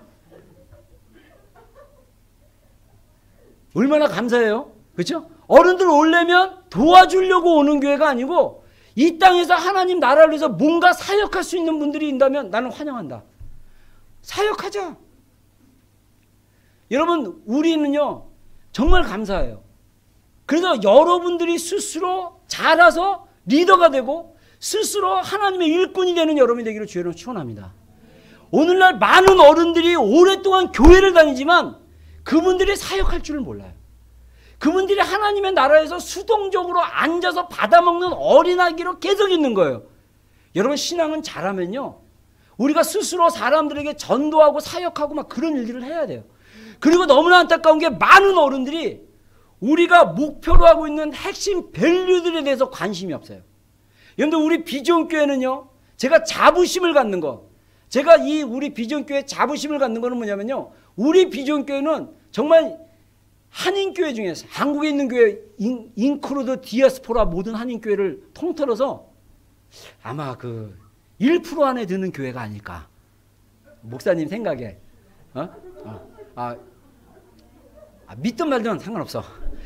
얼마나 감사해요. 그렇죠? 어른들 오려면 도와주려고 오는 교회가 아니고 이 땅에서 하나님 나라를 위해서 뭔가 사역할 수 있는 분들이 있다면 나는 환영한다. 사역하자. 여러분 우리는요 정말 감사해요. 그래서 여러분들이 스스로 자라서 리더가 되고 스스로 하나님의 일꾼이 되는 여러분이 되기를 주의로 축원합니다. 오늘날 많은 어른들이 오랫동안 교회를 다니지만 그분들이 사역할 줄을 몰라요. 그분들이 하나님의 나라에서 수동적으로 앉아서 받아먹는 어린아기로 계속 있는 거예요. 여러분 신앙은 잘하면요 우리가 스스로 사람들에게 전도하고 사역하고 막 그런 일들을 해야 돼요. 그리고 너무나 안타까운 게 많은 어른들이 우리가 목표로 하고 있는 핵심 밸류들에 대해서 관심이 없어요. 여러분들 우리 비전교회는요 제가 자부심을 갖는 거 제가 이 우리 비전교회 자부심을 갖는 거는 뭐냐면요 우리 비전교회는 정말 한인교회 중에서 한국에 있는 교회 인크루드 디아스포라 모든 한인교회를 통틀어서 아마 그 1% 안에 드는 교회가 아닐까 목사님 생각에 믿든 말든 상관없어.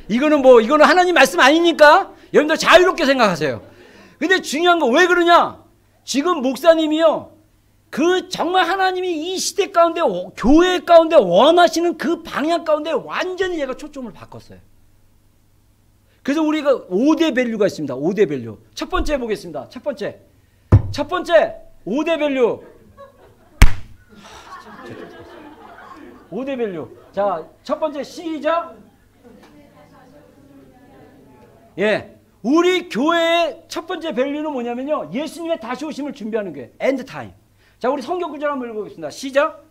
이거는 하나님 말씀 아니니까 여러분들 자유롭게 생각하세요. 근데 중요한 거 왜 그러냐? 지금 목사님이요 그 정말 하나님이 이 시대 가운데 교회 가운데 원하시는 그 방향 가운데 완전히 얘가 초점을 바꿨어요. 그래서 우리가 5대 밸류가 있습니다. 5대 밸류. 첫 번째 보겠습니다. 첫 번째 5대 밸류. 5대 밸류. 자, 첫 번째 시작. 예. 우리 교회의 첫 번째 밸류는 뭐냐면요. 예수님의 다시 오심을 준비하는 교회. 엔드 타임. 자, 우리 성경 구절 한번 읽어보겠습니다. 시작.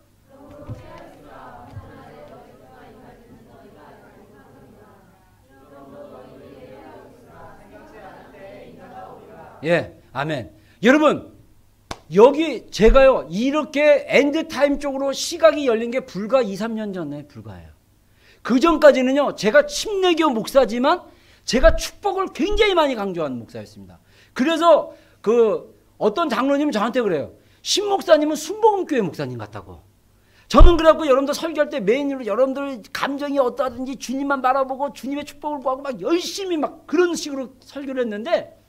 예. 아멘. 여러분, 여기 제가요, 이렇게 엔드타임 쪽으로 시각이 열린 게 불과 2, 3년 전에 불과해요. 그 전까지는요, 제가 침례교 목사지만 제가 축복을 굉장히 많이 강조하는 목사였습니다. 그래서 어떤 장로님은 저한테 그래요. 신 목사님은 순복음교회 목사님 같다고. 저는 그래갖고 여러분들 설교할 때 메인으로 여러분들 감정이 어떠하든지 주님만 바라보고 주님의 축복을 구하고 막 열심히 막 그런 식으로 설교를 했는데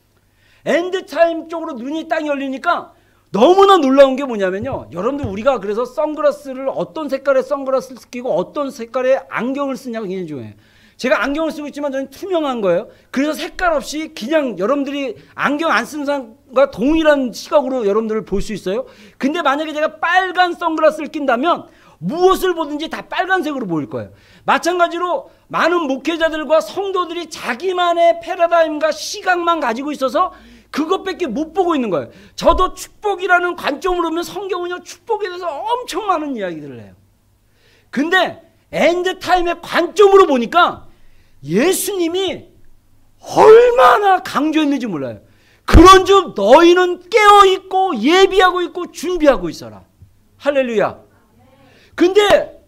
엔드타임 쪽으로 눈이 딱 열리니까 너무나 놀라운 게 뭐냐면요. 여러분들 우리가 그래서 선글라스를 어떤 색깔의 선글라스를 끼고 어떤 색깔의 안경을 쓰냐가 굉장히 중요해요. 제가 안경을 쓰고 있지만 저는 투명한 거예요. 그래서 색깔 없이 그냥 여러분들이 안경 안 쓰는 사람과 동일한 시각으로 여러분들을 볼 수 있어요. 근데 만약에 제가 빨간 선글라스를 낀다면 무엇을 보든지 다 빨간색으로 보일 거예요. 마찬가지로 많은 목회자들과 성도들이 자기만의 패러다임과 시각만 가지고 있어서 그것밖에 못 보고 있는 거예요. 저도 축복이라는 관점으로 보면 성경은요 축복에 대해서 엄청 많은 이야기들을 해요. 근데 엔드타임의 관점으로 보니까 예수님이 얼마나 강조했는지 몰라요. 그런즉 너희는 깨어있고 예비하고 있고 준비하고 있어라. 할렐루야. 근데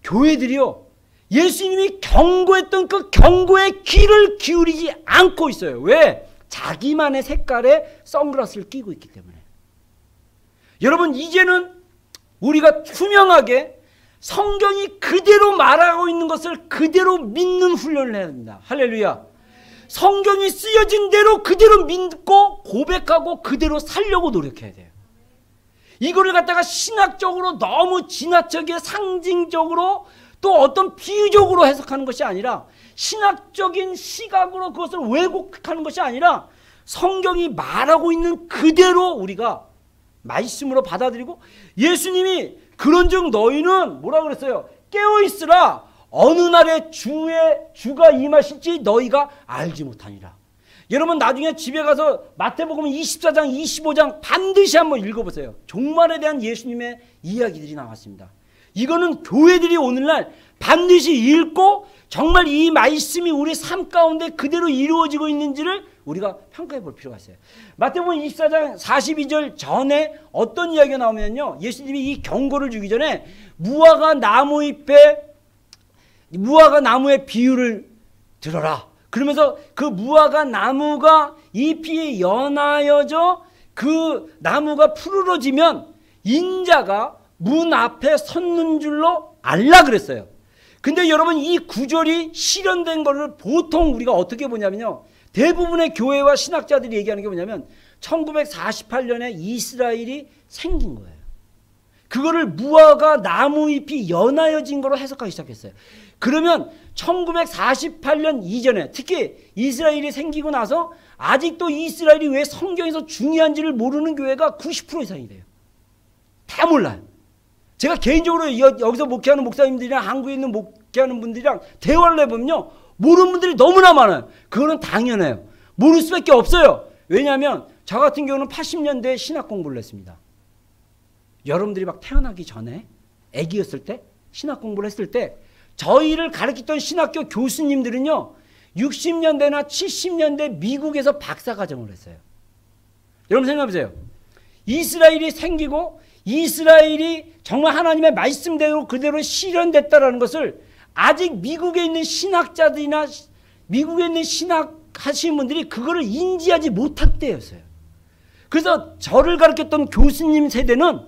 교회들이요 예수님이 경고했던 그 경고에 귀를 기울이지 않고 있어요. 왜? 자기만의 색깔의 선글라스를 끼고 있기 때문에. 여러분, 이제는 우리가 투명하게 성경이 그대로 말하고 있는 것을 그대로 믿는 훈련을 해야 됩니다. 할렐루야. 성경이 쓰여진 대로 그대로 믿고 고백하고 그대로 살려고 노력해야 돼요. 이거를 갖다가 신학적으로 너무 지나치게 상징적으로 또 어떤 비유적으로 해석하는 것이 아니라, 신학적인 시각으로 그것을 왜곡하는 것이 아니라 성경이 말하고 있는 그대로 우리가 말씀으로 받아들이고, 예수님이 그런즉 너희는 뭐라 그랬어요? 깨어있으라. 어느 날에 주가 임하실지 너희가 알지 못하니라. 여러분, 나중에 집에 가서 마태복음 24장 25장 반드시 한번 읽어보세요. 종말에 대한 예수님의 이야기들이 나왔습니다. 이거는 교회들이 오늘날 반드시 읽고 정말 이 말씀이 우리 삶 가운데 그대로 이루어지고 있는지를 우리가 평가해 볼 필요가 있어요. 마태복음 24장 42절 전에 어떤 이야기가 나오면요, 예수님이 이 경고를 주기 전에 무화과 나무의 비유를 들어라. 그러면서 그 무화과 나무가 잎이 연하여져 그 나무가 푸르러지면 인자가 문 앞에 섰는 줄로 알라 그랬어요. 근데 여러분, 이 구절이 실현된 거를 보통 우리가 어떻게 보냐면요, 대부분의 교회와 신학자들이 얘기하는 게 뭐냐면 1948년에 이스라엘이 생긴 거예요. 그거를 무화과 나무잎이 연하여진 거로 해석하기 시작했어요. 그러면 1948년 이전에, 특히 이스라엘이 생기고 나서 아직도 이스라엘이 왜 성경에서 중요한지를 모르는 교회가 90% 이상이 돼요. 다 몰라요. 제가 개인적으로 여기서 목회하는 목사님들이랑 한국에 있는 목회하는 분들이랑 대화를 해보면요, 모르는 분들이 너무나 많아요. 그거는 당연해요. 모를 수밖에 없어요. 왜냐하면 저 같은 경우는 80년대에 신학 공부를 했습니다. 여러분들이 막 태어나기 전에 아기였을 때 신학 공부를 했을 때 저희를 가르쳤던 신학교 교수님들은요, 60년대나 70년대 미국에서 박사과정을 했어요. 여러분 생각해보세요. 이스라엘이 생기고 이스라엘이 정말 하나님의 말씀대로 그대로 실현됐다라는 것을 아직 미국에 있는 신학자들이나 미국에 있는 신학 하시는 분들이 그거를 인지하지 못할 때였어요. 그래서 저를 가르쳤던 교수님 세대는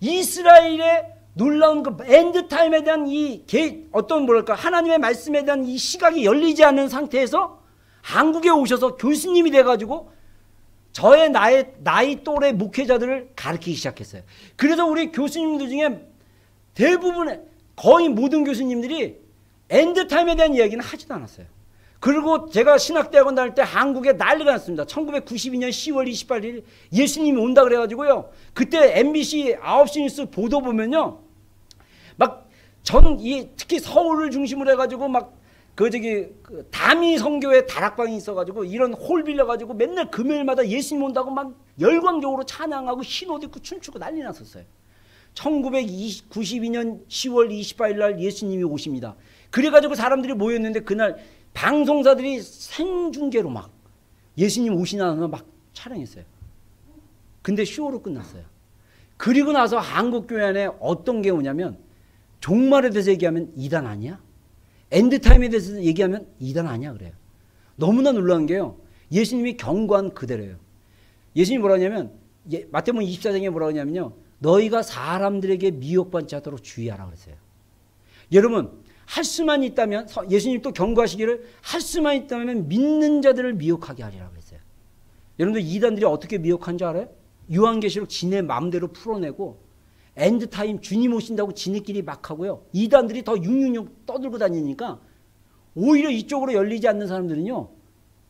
이스라엘의 놀라운 그 엔드타임에 대한 하나님의 말씀에 대한 이 시각이 열리지 않는 상태에서 한국에 오셔서 교수님이 돼가지고 저의 나이 또래 목회자들을 가르치기 시작했어요. 그래서 우리 교수님들 중에 대부분의 거의 모든 교수님들이 엔드타임에 대한 이야기는 하지도 않았어요. 그리고 제가 신학대학원 다닐 때 한국에 난리가 났습니다. 1992년 10월 28일 예수님이 온다 그래가지고요, 그때 MBC 9시 뉴스 보도 보면요, 막 특히 서울을 중심으로 해가지고 막 다미 성교회 다락방이 있어가지고 이런 홀 빌려가지고 맨날 금요일마다 예수님 온다고 막 열광적으로 찬양하고 흰 옷 입고 춤추고 난리 났었어요. 1992년 10월 28일 날 예수님이 오십니다. 그래가지고 사람들이 모였는데 그날 방송사들이 생중계로 막 예수님 오시나는 막 촬영했어요. 근데 쇼로 끝났어요. 그리고 나서 한국교회 안에 어떤 게 오냐면, 종말에 대해서 얘기하면 이단 아니야? 엔드타임에 대해서 얘기하면 이단 아니야? 그래요. 너무나 놀라운 게요, 예수님이 경고한 그대로예요. 예수님이 뭐라 하냐면, 마태복음 24장에 뭐라 하냐면요, 너희가 사람들에게 미혹받지 않도록 주의하라 그랬어요. 여러분, 할 수만 있다면, 예수님 또 경고하시기를 할 수만 있다면 믿는 자들을 미혹하게 하리라 그랬어요. 여러분들 이단들이 어떻게 미혹한 줄 알아요? 요한계시록 지네 마음대로 풀어내고 엔드타임 주님 오신다고 지네끼리 막 하고요, 이단들이 더 666 떠들고 다니니까 오히려 이쪽으로 열리지 않는 사람들은요,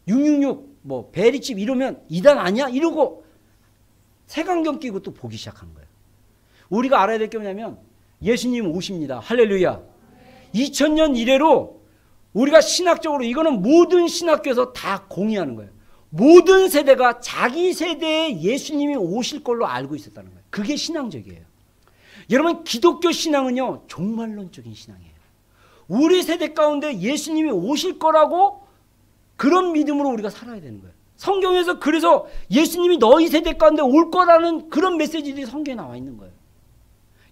666 뭐 베리집 이러면 이단 아니야? 이러고 색안경 끼고 또 보기 시작한 거예요. 우리가 알아야 될 게 뭐냐면 예수님 오십니다. 할렐루야. 2000년 이래로 우리가 신학적으로, 이거는 모든 신학교에서 다 공유하는 거예요. 모든 세대가 자기 세대에 예수님이 오실 걸로 알고 있었다는 거예요. 그게 신앙적이에요. 여러분, 기독교 신앙은요, 종말론적인 신앙이에요. 우리 세대 가운데 예수님이 오실 거라고 그런 믿음으로 우리가 살아야 되는 거예요. 성경에서 그래서 예수님이 너희 세대 가운데 올 거라는 그런 메시지들이 성경에 나와 있는 거예요.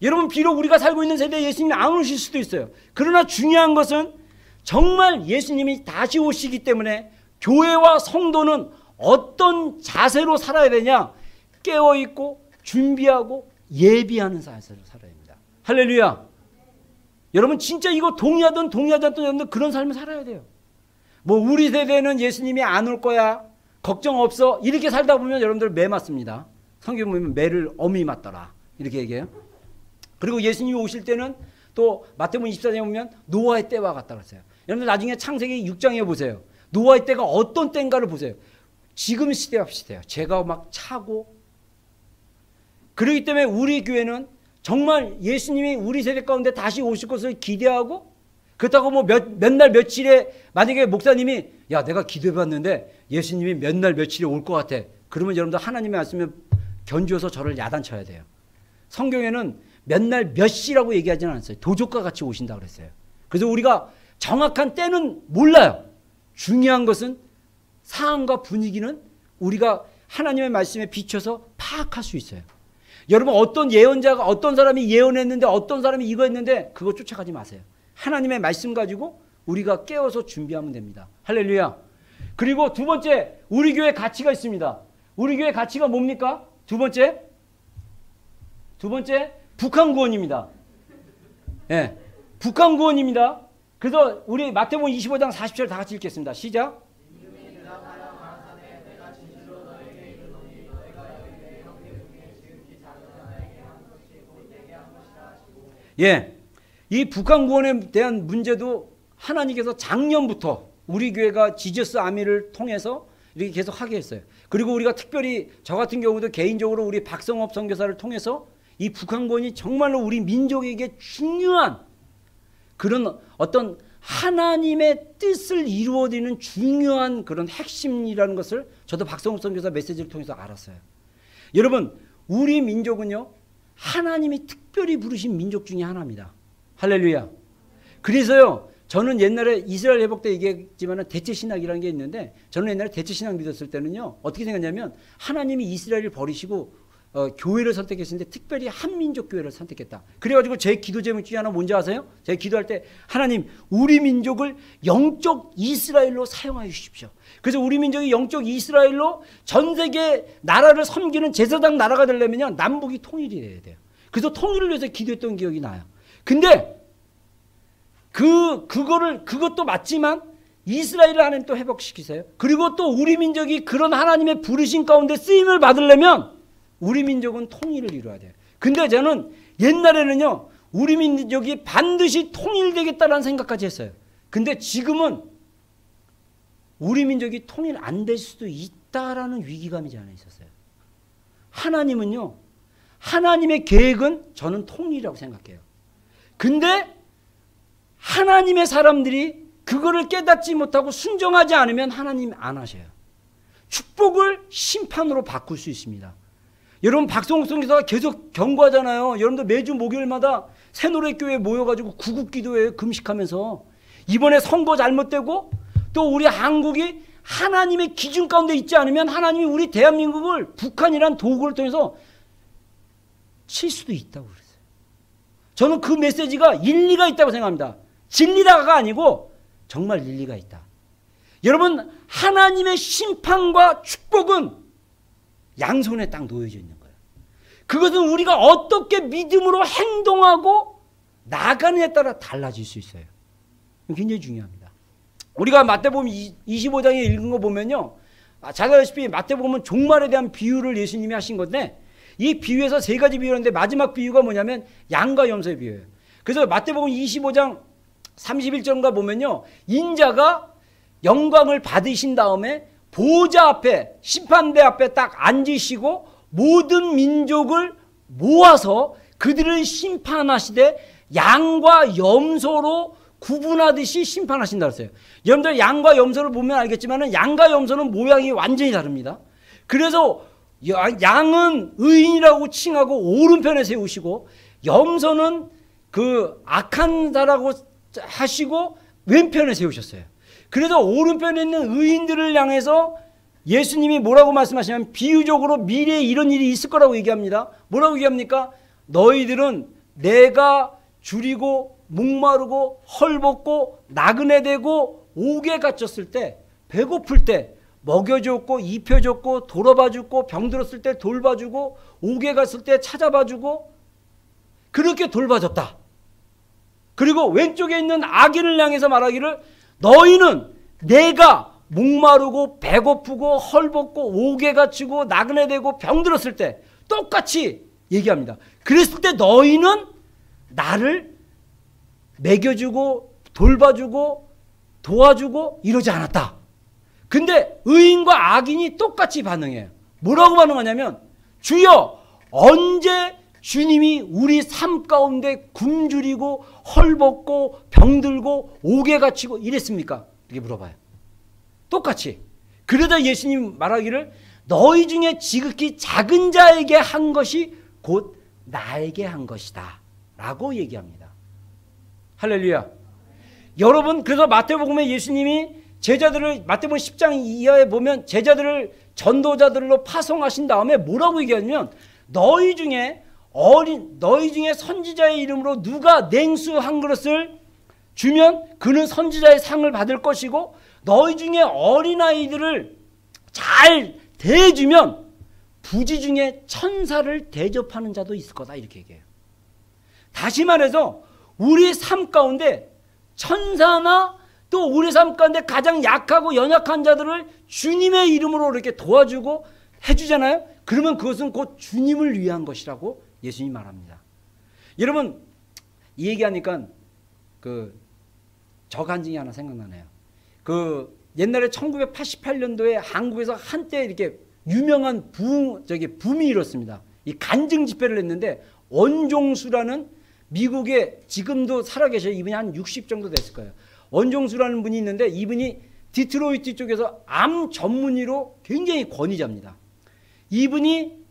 여러분 비록 우리가 살고 있는 세대에 예수님이 안 오실 수도 있어요. 그러나 중요한 것은 정말 예수님이 다시 오시기 때문에 교회와 성도는 어떤 자세로 살아야 되냐? 깨어있고 준비하고 예비하는 자세로 살아야 됩니다. 할렐루야. 여러분 진짜 이거 동의하든 동의하지 않든 여러분들 그런 삶을 살아야 돼요. 뭐 우리 세대는 예수님이 안 올 거야, 걱정 없어, 이렇게 살다 보면 여러분들 매 맞습니다. 성경 보면 매를 어미 맞더라 이렇게 얘기해요. 그리고 예수님이 오실 때는 또 마태복음 24장에 보면 노아의 때와 같다 그랬어요. 여러분들 나중에 창세기 6장에 보세요. 노아의 때가 어떤 때인가를 보세요. 지금 시대와 비슷해요. 제가 막 차고. 그렇기 때문에 우리 교회는 정말 예수님이 우리 세대 가운데 다시 오실 것을 기대하고, 그렇다고 뭐 몇 날 며칠에 만약에 목사님이 야 내가 기도해봤는데 예수님이 몇 날 며칠에 올 것 같아. 그러면 여러분들 하나님의 말씀에 견주어서 저를 야단쳐야 돼요. 성경에는 몇 날 몇 시라고 얘기하지는 않았어요. 도적과 같이 오신다고 그랬어요. 그래서 우리가 정확한 때는 몰라요. 중요한 것은 상황과 분위기는 우리가 하나님의 말씀에 비춰서 파악할 수 있어요. 여러분 어떤 예언자가 어떤 사람이 예언했는데 어떤 사람이 이거 했는데 그거 쫓아가지 마세요. 하나님의 말씀 가지고 우리가 깨어서 준비하면 됩니다. 할렐루야. 그리고 두 번째, 우리 교회 가치가 있습니다. 우리 교회 가치가 뭡니까? 두 번째 북한 구원입니다. 예, 북한 구원입니다. 그래서 우리 마태복음 25장 40절 다 같이 읽겠습니다. 시작. 예, 이 북한 구원에 대한 문제도 하나님께서 작년부터 우리 교회가 지저스 아미를 통해서 이렇게 계속 하게 했어요. 그리고 우리가 특별히 저 같은 경우도 개인적으로 우리 박성업 선교사를 통해서 이 북한 구원이 정말로 우리 민족에게 중요한 그런 어떤 하나님의 뜻을 이루어내는 중요한 그런 핵심이라는 것을 저도 박성업 선교사 메시지를 통해서 알았어요. 여러분 우리 민족은요 하나님이 특별히 부르신 민족 중에 하나입니다. 할렐루야. 그래서요 저는 옛날에 이스라엘 회복 때 얘기했지만 대체신학이라는 게 있는데, 저는 옛날에 대체신학 믿었을 때는요 어떻게 생각했냐면 하나님이 이스라엘을 버리시고 교회를 선택했는데 특별히 한민족 교회를 선택했다. 그래가지고 제 기도 제목 중에 하나 뭔지 아세요? 제가 기도할 때 하나님 우리 민족을 영적 이스라엘로 사용하여 주십시오. 그래서 우리 민족이 영적 이스라엘로 전 세계 나라를 섬기는 제사장 나라가 되려면요 남북이 통일이 돼야 돼요. 그래서 통일을 위해서 기도했던 기억이 나요. 근데 그것도 맞지만 이스라엘을 하나님 또 회복시키세요. 그리고 또 우리 민족이 그런 하나님의 부르심 가운데 쓰임을 받으려면 우리 민족은 통일을 이루어야 돼요. 근데 저는 옛날에는요 우리 민족이 반드시 통일되겠다라는 생각까지 했어요. 근데 지금은 우리 민족이 통일 안 될 수도 있다라는 위기감이 제 안에 있었어요. 하나님은요 하나님의 계획은 저는 통일이라고 생각해요. 근데 하나님의 사람들이 그거를 깨닫지 못하고 순종하지 않으면 하나님 안 하셔요. 축복을 심판으로 바꿀 수 있습니다. 여러분 박성욱 선교사가 계속 경고하잖아요. 여러분들 매주 목요일마다 새노래교회에 모여가지고 구국기도회에 금식하면서 이번에 선거 잘못되고 또 우리 한국이 하나님의 기준 가운데 있지 않으면 하나님이 우리 대한민국을 북한이란 도구를 통해서 칠 수도 있다고 그랬어요. 저는 그 메시지가 일리가 있다고 생각합니다. 진리다가 아니고 정말 일리가 있다. 여러분 하나님의 심판과 축복은 양손에 딱 놓여져 있는 거예요. 그것은 우리가 어떻게 믿음으로 행동하고 나가느냐에 따라 달라질 수 있어요. 굉장히 중요합니다. 우리가 마태복음 25장에 읽은 거 보면요 잘 아시다시피 마태복음은 종말에 대한 비유를 예수님이 하신 건데 이 비유에서 세 가지 비유인데 마지막 비유가 뭐냐면 양과 염소의 비유예요. 그래서 마태복음 25장 31절인가 보면요 인자가 영광을 받으신 다음에 보좌 앞에 심판대 앞에 딱 앉으시고 모든 민족을 모아서 그들을 심판하시되 양과 염소로 구분하듯이 심판하신다 그랬어요. 여러분들 양과 염소를 보면 알겠지만 양과 염소는 모양이 완전히 다릅니다. 그래서 양은 의인이라고 칭하고 오른편에 세우시고 염소는 그 악한 자라고 하시고 왼편에 세우셨어요. 그래서 오른편에 있는 의인들을 향해서 예수님이 뭐라고 말씀하시냐면 비유적으로 미래에 이런 일이 있을 거라고 얘기합니다. 뭐라고 얘기합니까? 너희들은 내가 줄이고 목마르고 헐벗고 나그네 되고 옥에 갇혔을 때, 배고플 때 먹여줬고 입혀줬고 돌아봐주고, 병들었을 때 돌봐주고, 옥에 갔을 때 찾아봐주고, 그렇게 돌봐줬다. 그리고 왼쪽에 있는 악인을 향해서 말하기를 너희는 내가 목마르고 배고프고 헐벗고 옥에 갇히고 나그네 되고 병들었을 때 똑같이 얘기합니다. 그랬을 때 너희는 나를 먹여주고 돌봐주고 도와주고 이러지 않았다. 근데 의인과 악인이 똑같이 반응해요. 뭐라고 반응하냐면, 주여 언제 주님이 우리 삶 가운데 굶주리고 헐벗고 병들고 옥에 갇히고 이랬습니까? 이렇게 물어봐요. 똑같이. 그러다 예수님 말하기를 너희 중에 지극히 작은 자에게 한 것이 곧 나에게 한 것이다 라고 얘기합니다. 할렐루야. 여러분, 그래서 마태복음에 예수님이 제자들을, 마태복음 10장 이하에 보면 제자들을 전도자들로 파송하신 다음에 뭐라고 얘기하냐면, 너희 중에 선지자의 이름으로 누가 냉수 한 그릇을 주면 그는 선지자의 상을 받을 것이고, 너희 중에 어린아이들을 잘 대해주면 부지 중에 천사를 대접하는 자도 있을 거다, 이렇게 얘기해요. 다시 말해서 우리 삶 가운데 천사나 또 우리 삶 가운데 가장 약하고 연약한 자들을 주님의 이름으로 이렇게 도와주고 해주잖아요. 그러면 그것은 곧 주님을 위한 것이라고 예수님이 말합니다. 여러분, 이 얘기하니까 저 간증이 하나 생각나네요. 옛날에 1988년도에 한국에서 한때 이렇게 유명한 붐이 일었습니다. 이 간증 집회를 했는데, 원종수라는 미국에 지금도 살아계셔요. 이분이 한 60 정도 됐을 거예요. 원종수라는 분이 있는데, 이분이 디트로이트 쪽에서 암 전문의로 굉장히 권위자입니다. 이분이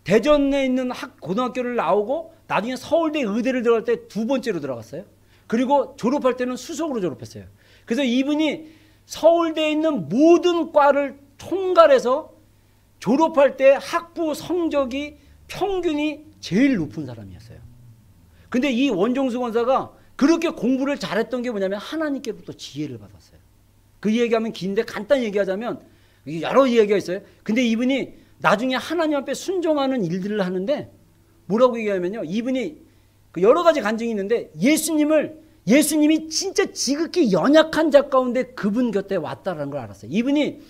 대전에 있는 고등학교를 나오고 나중에 서울대 의대를 들어갈 때 2번째로 들어갔어요. 그리고 졸업할 때는 수석으로 졸업했어요. 그래서 이분이 서울대에 있는 모든 과를 총괄해서 졸업할 때 학부 성적이 평균이 제일 높은 사람이었어요. 근데 이 원종수 권사가 그렇게 공부를 잘했던 게 뭐냐면 하나님께로부터 지혜를 받았어요. 그 얘기하면 긴데 간단히 얘기하자면 여러 이야기가 있어요. 근데 이분이 나중에 하나님 앞에 순종하는 일들을 하는데 뭐라고 얘기하면요, 이분이 여러 가지 간증이 있는데 예수님이 진짜 지극히 연약한 자 가운데 그분 곁에 왔다라는 걸 알았어요. 이분이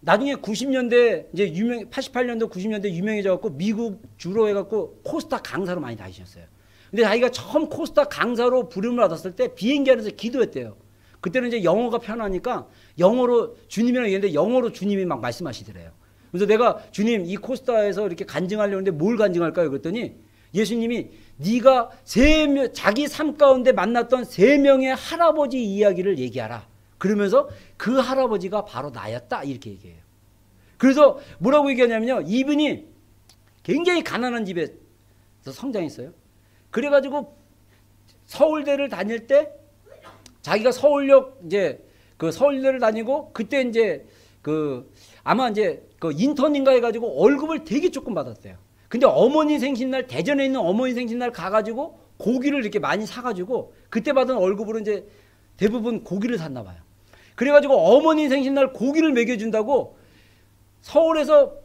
나중에 90년대 이제 88년도 90년대 유명해져 갖고 미국 주로 해 갖고 코스타 강사로 많이 다니셨어요. 근데 자기가 처음 코스타 강사로 부름을 받았을 때 비행기 안에서 기도했대요. 그때는 이제 영어가 편하니까 영어로 주님이랑 얘기했는데 영어로 주님이 막 말씀하시더래요. 그래서 내가 주님 이 코스타에서 이렇게 간증하려고 하는데 뭘 간증할까요? 그랬더니 예수님이 네가 자기 삶 가운데 만났던 3명의 할아버지 이야기를 얘기하라. 그러면서 그 할아버지가 바로 나였다, 이렇게 얘기해요. 그래서 뭐라고 얘기하냐면요, 이분이 굉장히 가난한 집에서 성장했어요. 그래가지고 서울대를 다닐 때 자기가 서울역 이제 서울대를 다니고 그때 이제 아마 이제 인턴인가 해가지고 월급을 되게 조금 받았대요. 근데 어머니 생신날, 대전에 있는 어머니 생신날 가가지고 고기를 이렇게 많이 사가지고 그때 받은 월급으로 이제 대부분 고기를 샀나 봐요. 그래가지고 어머니 생신날 고기를 먹여준다고 서울에서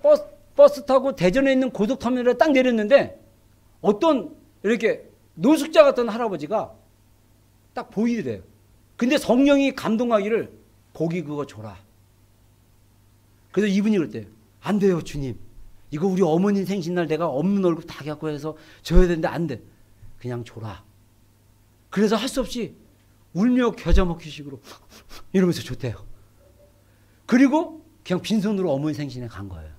버스 타고 대전에 있는 고속터미널에 딱 내렸는데 어떤 이렇게 노숙자 같은 할아버지가 딱 보이더래요. 근데 성령이 감동하기를 고기 그거 줘라. 그래서 이분이 그랬대요. 안 돼요, 주님. 이거 우리 어머니 생신날 내가 없는 월급 다 갖고 해서 줘야 되는데 안 돼. 그냥 줘라. 그래서 할 수 없이 울며 겨자 먹기 식으로 이러면서 줬대요. 그리고 그냥 빈손으로 어머니 생신에 간 거예요.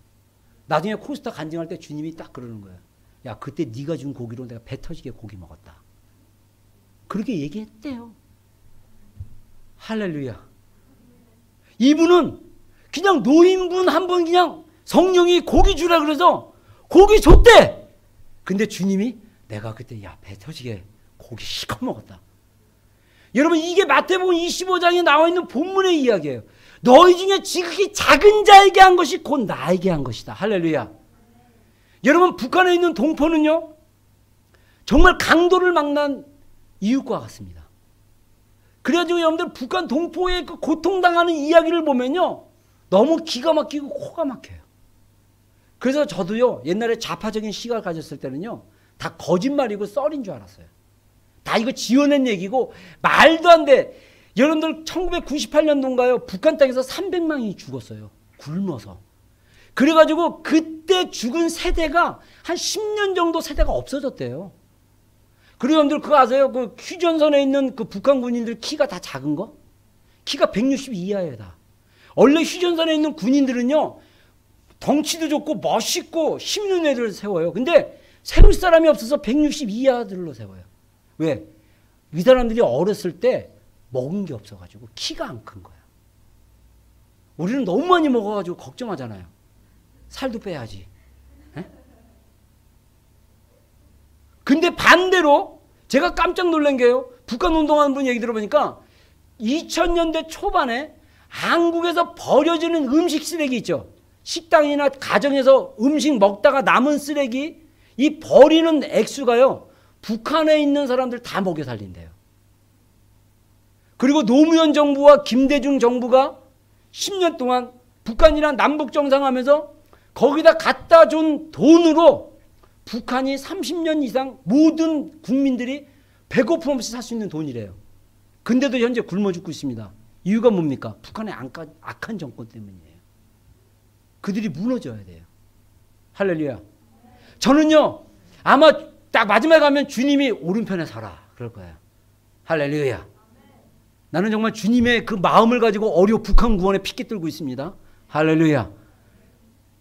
나중에 코스타 간증할 때 주님이 딱 그러는 거예요. 야, 그때 네가 준 고기로 내가 배 터지게 고기 먹었다. 그렇게 얘기했대요. 할렐루야. 이분은 그냥 노인분 한 분 그냥 성령이 고기 주라 그래서 고기 줬대. 근데 주님이 내가 그때 야, 배 터지게 고기 시커 먹었다. 여러분, 이게 마태복음 25장에 나와 있는 본문의 이야기예요. 너희 중에 지극히 작은 자에게 한 것이 곧 나에게 한 것이다. 할렐루야. 여러분, 북한에 있는 동포는요, 정말 강도를 만난 이웃과 같습니다. 그래가지고 여러분들 북한 동포의 그 고통당하는 이야기를 보면요, 너무 기가 막히고 코가 막혀요. 그래서 저도요, 옛날에 좌파적인 시각을 가졌을 때는요, 다 거짓말이고 썰인 줄 알았어요. 다 이거 지어낸 얘기고 말도 안 돼. 여러분들 1998년도인가요? 북한 땅에서 300명이 죽었어요. 굶어서. 그래가지고 그때 죽은 세대가 한 10년 정도 세대가 없어졌대요. 그리고 여러분들 그거 아세요? 그 휴전선에 있는 그 북한 군인들 키가 다 작은 거? 키가 160 이하예요, 다. 원래 휴전선에 있는 군인들은요, 덩치도 좋고 멋있고 힘있는 애들을 세워요. 근데 세울 사람이 없어서 160 이하들로 세워요. 왜? 이 사람들이 어렸을 때 먹은 게 없어가지고 키가 안 큰 거야. 우리는 너무 많이 먹어가지고 걱정하잖아요. 살도 빼야지. 에? 근데 반대로 제가 깜짝 놀란 게요, 북한 운동하는 분 얘기 들어보니까 2000년대 초반에 한국에서 버려지는 음식 쓰레기 있죠. 식당이나 가정에서 음식 먹다가 남은 쓰레기, 이 버리는 액수가요, 북한에 있는 사람들 다 먹여 살린대요. 그리고 노무현 정부와 김대중 정부가 10년 동안 북한이랑 남북 정상하면서 거기다 갖다 준 돈으로 북한이 30년 이상 모든 국민들이 배고픔 없이 살 수 있는 돈이래요. 근데도 현재 굶어 죽고 있습니다. 이유가 뭡니까? 북한의 악한 정권 때문이에요. 그들이 무너져야 돼요. 할렐루야. 저는요, 아마 딱 마지막에 가면 주님이 오른편에 서라 그럴 거예요. 할렐루야. 나는 정말 주님의 그 마음을 가지고 어려 북한 구원에 피켓 들고 있습니다. 할렐루야.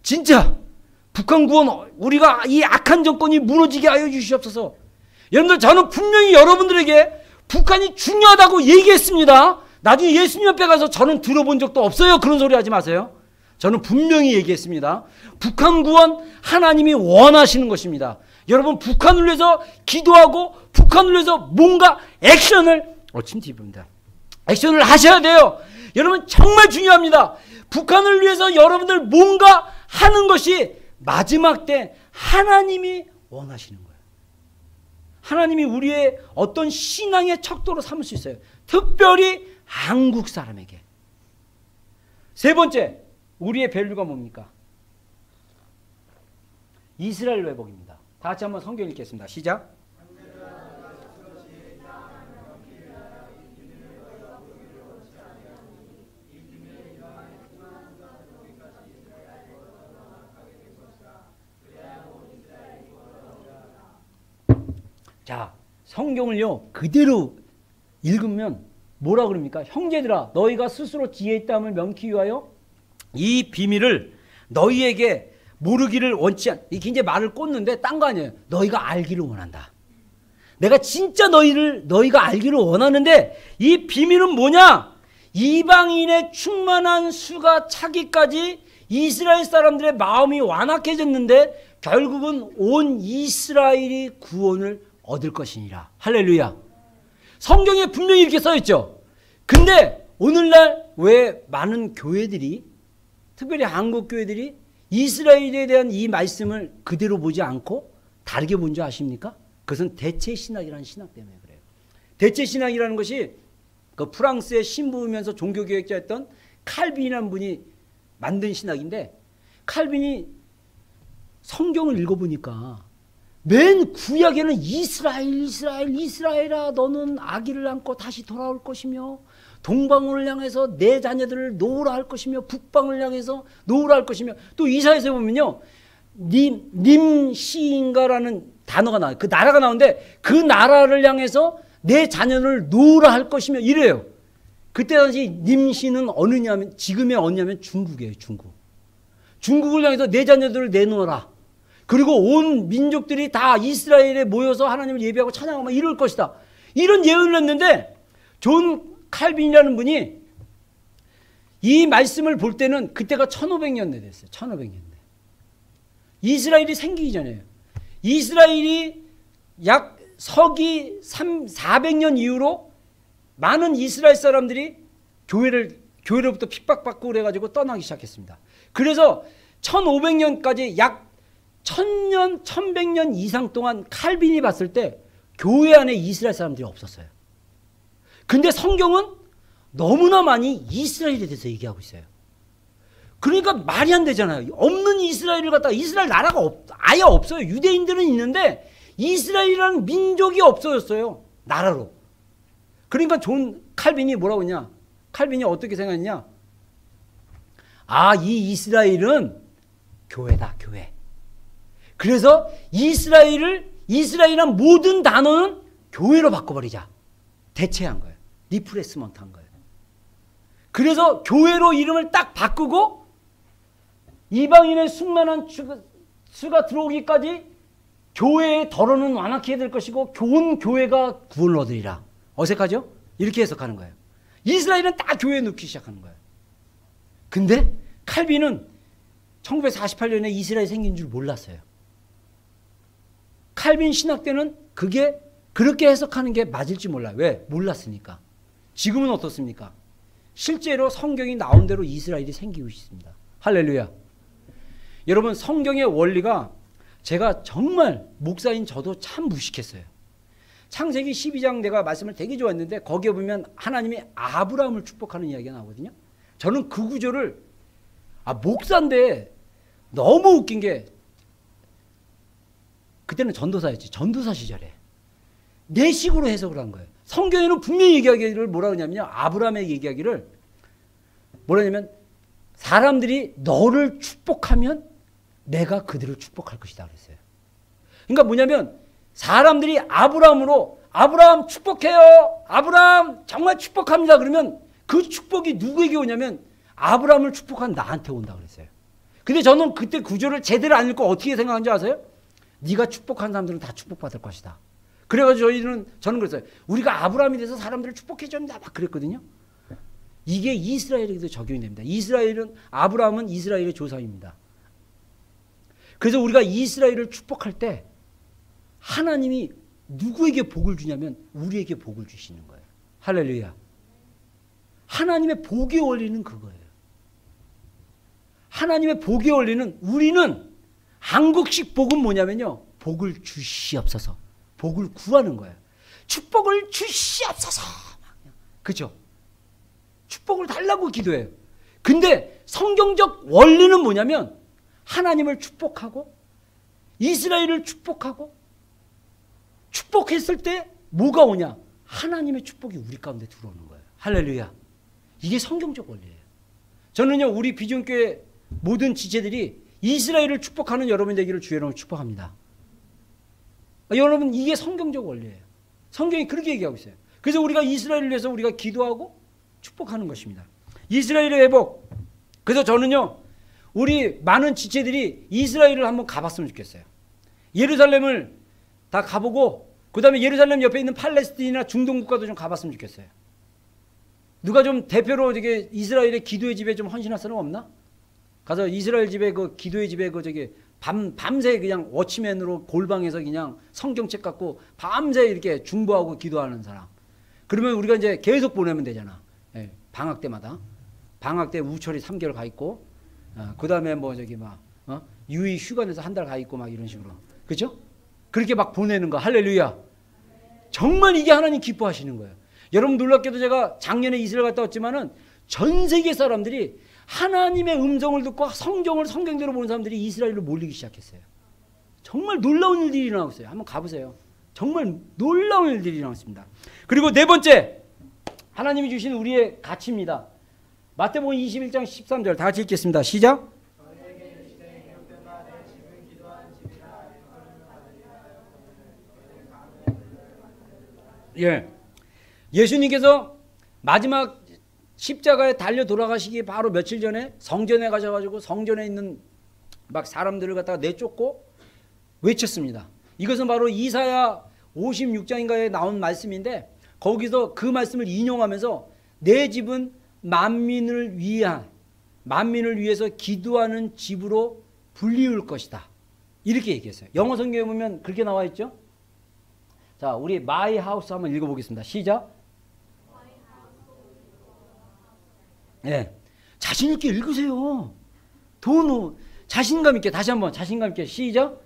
진짜 북한 구원, 우리가 이 악한 정권이 무너지게 하여 주시옵소서. 여러분들, 저는 분명히 여러분들에게 북한이 중요하다고 얘기했습니다. 나중에 예수님 옆에 가서 저는 들어본 적도 없어요. 그런 소리 하지 마세요. 저는 분명히 얘기했습니다. 북한 구원 하나님이 원하시는 것입니다. 여러분, 북한을 위해서 기도하고 북한을 위해서 뭔가 액션을 침TV입니다. 액션을 하셔야 돼요. 여러분, 정말 중요합니다. 북한을 위해서 여러분들 뭔가 하는 것이 마지막 때 하나님이 원하시는 거예요. 하나님이 우리의 어떤 신앙의 척도로 삼을 수 있어요. 특별히 한국 사람에게. 세 번째, 우리의 밸류가 뭡니까? 이스라엘 회복입니다. 다 같이 한번 성경 읽겠습니다. 시작. 자, 성경을요 그대로 읽으면 뭐라 그럽니까? 형제들아, 너희가 스스로 지혜 있다함을 명키 위하여 이 비밀을 너희에게 모르기를 원치 않. 이게 이제 말을 꽂는데 딴 거 아니에요. 너희가 알기를 원한다. 내가 진짜 너희가 알기를 원하는데 이 비밀은 뭐냐? 이방인의 충만한 수가 차기까지 이스라엘 사람들의 마음이 완악해졌는데 결국은 온 이스라엘이 구원을 얻을 것이니라. 할렐루야. 성경에 분명히 이렇게 써있죠. 근데 오늘날 왜 많은 교회들이, 특별히 한국 교회들이 이스라엘에 대한 이 말씀을 그대로 보지 않고 다르게 본 줄 아십니까? 그것은 대체신학이라는 신학 때문에 그래요. 대체신학이라는 것이 그 프랑스의 신부이면서 종교교역자였던 칼빈이라는 분이 만든 신학인데, 칼빈이 성경을 읽어보니까 맨 구약에는 이스라엘아 너는 아기를 안고 다시 돌아올 것이며 동방을 향해서 내 자녀들을 놓으라 할 것이며 북방을 향해서 놓으라 할 것이며, 또 이사야서에 보면요 님시인가라는 단어가 나와요. 그 나라가 나오는데 그 나라를 향해서 내 자녀를 놓으라 할 것이며 이래요. 그때 당시 님시는 어느냐면 지금의 어느냐면 중국이에요. 중국을 향해서 내 자녀들을 내놓아라. 그리고 온 민족들이 다 이스라엘에 모여서 하나님을 예배하고 찬양하고 이럴 것이다. 이런 예언을 했는데 존 칼빈이라는 분이 이 말씀을 볼 때는 그때가 1500년대 됐어요. 1500년대. 이스라엘이 생기기 전에요. 이스라엘이 약 서기 400년 이후로 많은 이스라엘 사람들이 교회로부터 핍박받고 그래가지고 떠나기 시작했습니다. 그래서 1500년까지 약 1000년, 1100년 이상 동안 칼빈이 봤을 때 교회 안에 이스라엘 사람들이 없었어요. 근데 성경은 너무나 많이 이스라엘에 대해서 얘기하고 있어요. 그러니까 말이 안 되잖아요. 없는 이스라엘을 갖다가 이스라엘 나라가 아예 없어요. 유대인들은 있는데 이스라엘이라는 민족이 없어졌어요. 나라로. 그러니까 존 칼빈이 뭐라고 했냐? 칼빈이 어떻게 생각했냐? 아, 이 이스라엘은 교회다, 교회. 그래서 이스라엘이란 모든 단어는 교회로 바꿔버리자. 대체한 거예요. 리프레스먼트 한 거예요. 그래서 교회로 이름을 딱 바꾸고 이방인의 충만한 수가 들어오기까지 교회의 덜어는 완악해야 될 것이고 온 교회가 구원을 얻으리라. 어색하죠? 이렇게 해석하는 거예요. 이스라엘은 딱 교회에 넣기 시작하는 거예요. 근데 칼빈은 1948년에 이스라엘이 생긴 줄 몰랐어요. 칼빈 신학 때는 그게 그렇게 해석하는 게 맞을지 몰라요. 왜? 몰랐으니까. 지금은 어떻습니까? 실제로 성경이 나온 대로 이스라엘이 생기고 있습니다. 할렐루야. 여러분, 성경의 원리가 제가 정말 목사인 저도 참 무식했어요. 창세기 12장 내가 말씀을 되게 좋아했는데 거기에 보면 하나님이 아브라함을 축복하는 이야기가 나오거든요. 저는 그 구조를 목사인데 너무 웃긴 게 그때는 전도사였지. 전도사 시절에 내 식으로 해석을 한 거예요. 성경에는 분명히 얘기하기를 뭐라고 하냐면요. 아브라함의 얘기하기를 뭐라냐면 사람들이 너를 축복하면 내가 그들을 축복할 것이다 그랬어요. 그러니까 뭐냐면 사람들이 아브라함 축복해요. 아브라함 정말 축복합니다. 그러면 그 축복이 누구에게 오냐면 아브라함을 축복한 나한테 온다 그랬어요. 근데 저는 그때 구조를 제대로 안 읽고 어떻게 생각한지 아세요? 네가 축복한 사람들은 다 축복받을 것이다. 그래가지고 저는 그랬어요. 우리가 아브라함이 돼서 사람들을 축복해줍니다. 막 그랬거든요. 이게 이스라엘에게도 적용이 됩니다. 아브라함은 이스라엘의 조상입니다. 그래서 우리가 이스라엘을 축복할 때 하나님이 누구에게 복을 주냐면 우리에게 복을 주시는 거예요. 할렐루야. 하나님의 복의 원리는 그거예요. 하나님의 복의 원리는 우리는 한국식 복은 뭐냐면요. 복을 주시옵소서. 복을 구하는 거예요. 축복을 주시옵소서. 그죠? 축복을 달라고 기도해요. 근데 성경적 원리는 뭐냐면 하나님을 축복하고 이스라엘을 축복하고 축복했을 때 뭐가 오냐? 하나님의 축복이 우리 가운데 들어오는 거예요. 할렐루야. 이게 성경적 원리예요. 저는요, 우리 비전교회 모든 지체들이 이스라엘을 축복하는 여러분 되기를 주의 이름으로 축복합니다. 여러분, 이게 성경적 원리예요. 성경이 그렇게 얘기하고 있어요. 그래서 우리가 이스라엘을 위해서 우리가 기도하고 축복하는 것입니다. 이스라엘의 회복. 그래서 저는요, 우리 많은 지체들이 이스라엘을 한번 가봤으면 좋겠어요. 예루살렘을 다 가보고 그 다음에 예루살렘 옆에 있는 팔레스틴이나 중동 국가도 좀 가봤으면 좋겠어요. 누가 좀 대표로 이스라엘의 기도의 집에 좀 헌신할 사람 없나? 가서 이스라엘 집에 그 기도의 집에 밤새 그냥 워치맨으로 골방에서 그냥 성경책 갖고 밤새 이렇게 중보하고 기도하는 사람. 그러면 우리가 이제 계속 보내면 되잖아. 예, 방학 때마다. 방학 때 우철이 3개월 가 있고, 그 다음에 유이 휴가 내서 한 달 가 있고 막 이런 식으로. 그죠? 그렇게 막 보내는 거. 할렐루야. 정말 이게 하나님 기뻐하시는 거예요. 여러분 놀랍게도 제가 작년에 이스라엘 갔다 왔지만은 전 세계 사람들이 하나님의 음성을 듣고 성경대로 보는 사람들이 이스라엘로 몰리기 시작했어요. 정말 놀라운 일들이 일어나고 있어요. 한번 가보세요. 정말 놀라운 일들이 일어나고 있습니다. 그리고 네 번째, 하나님이 주신 우리의 가치입니다. 마태복음 21장 13절 다 같이 읽겠습니다. 시작. 예, 예수님께서 마지막 십자가에 달려 돌아가시기 바로 며칠 전에 성전에 가셔가지고 성전에 있는 막 사람들을 갖다가 내쫓고 외쳤습니다. 이것은 바로 이사야 56장인가에 나온 말씀인데 거기서 그 말씀을 인용하면서 내 집은 만민을 위해서 기도하는 집으로 불리울 것이다. 이렇게 얘기했어요. 영어 성경에 보면 그렇게 나와 있죠. 자, 우리 My House 한번 읽어보겠습니다. 시작. 예, 자신 있게 읽으세요. 자신감 있게 다시 한번 자신감 있게 시작.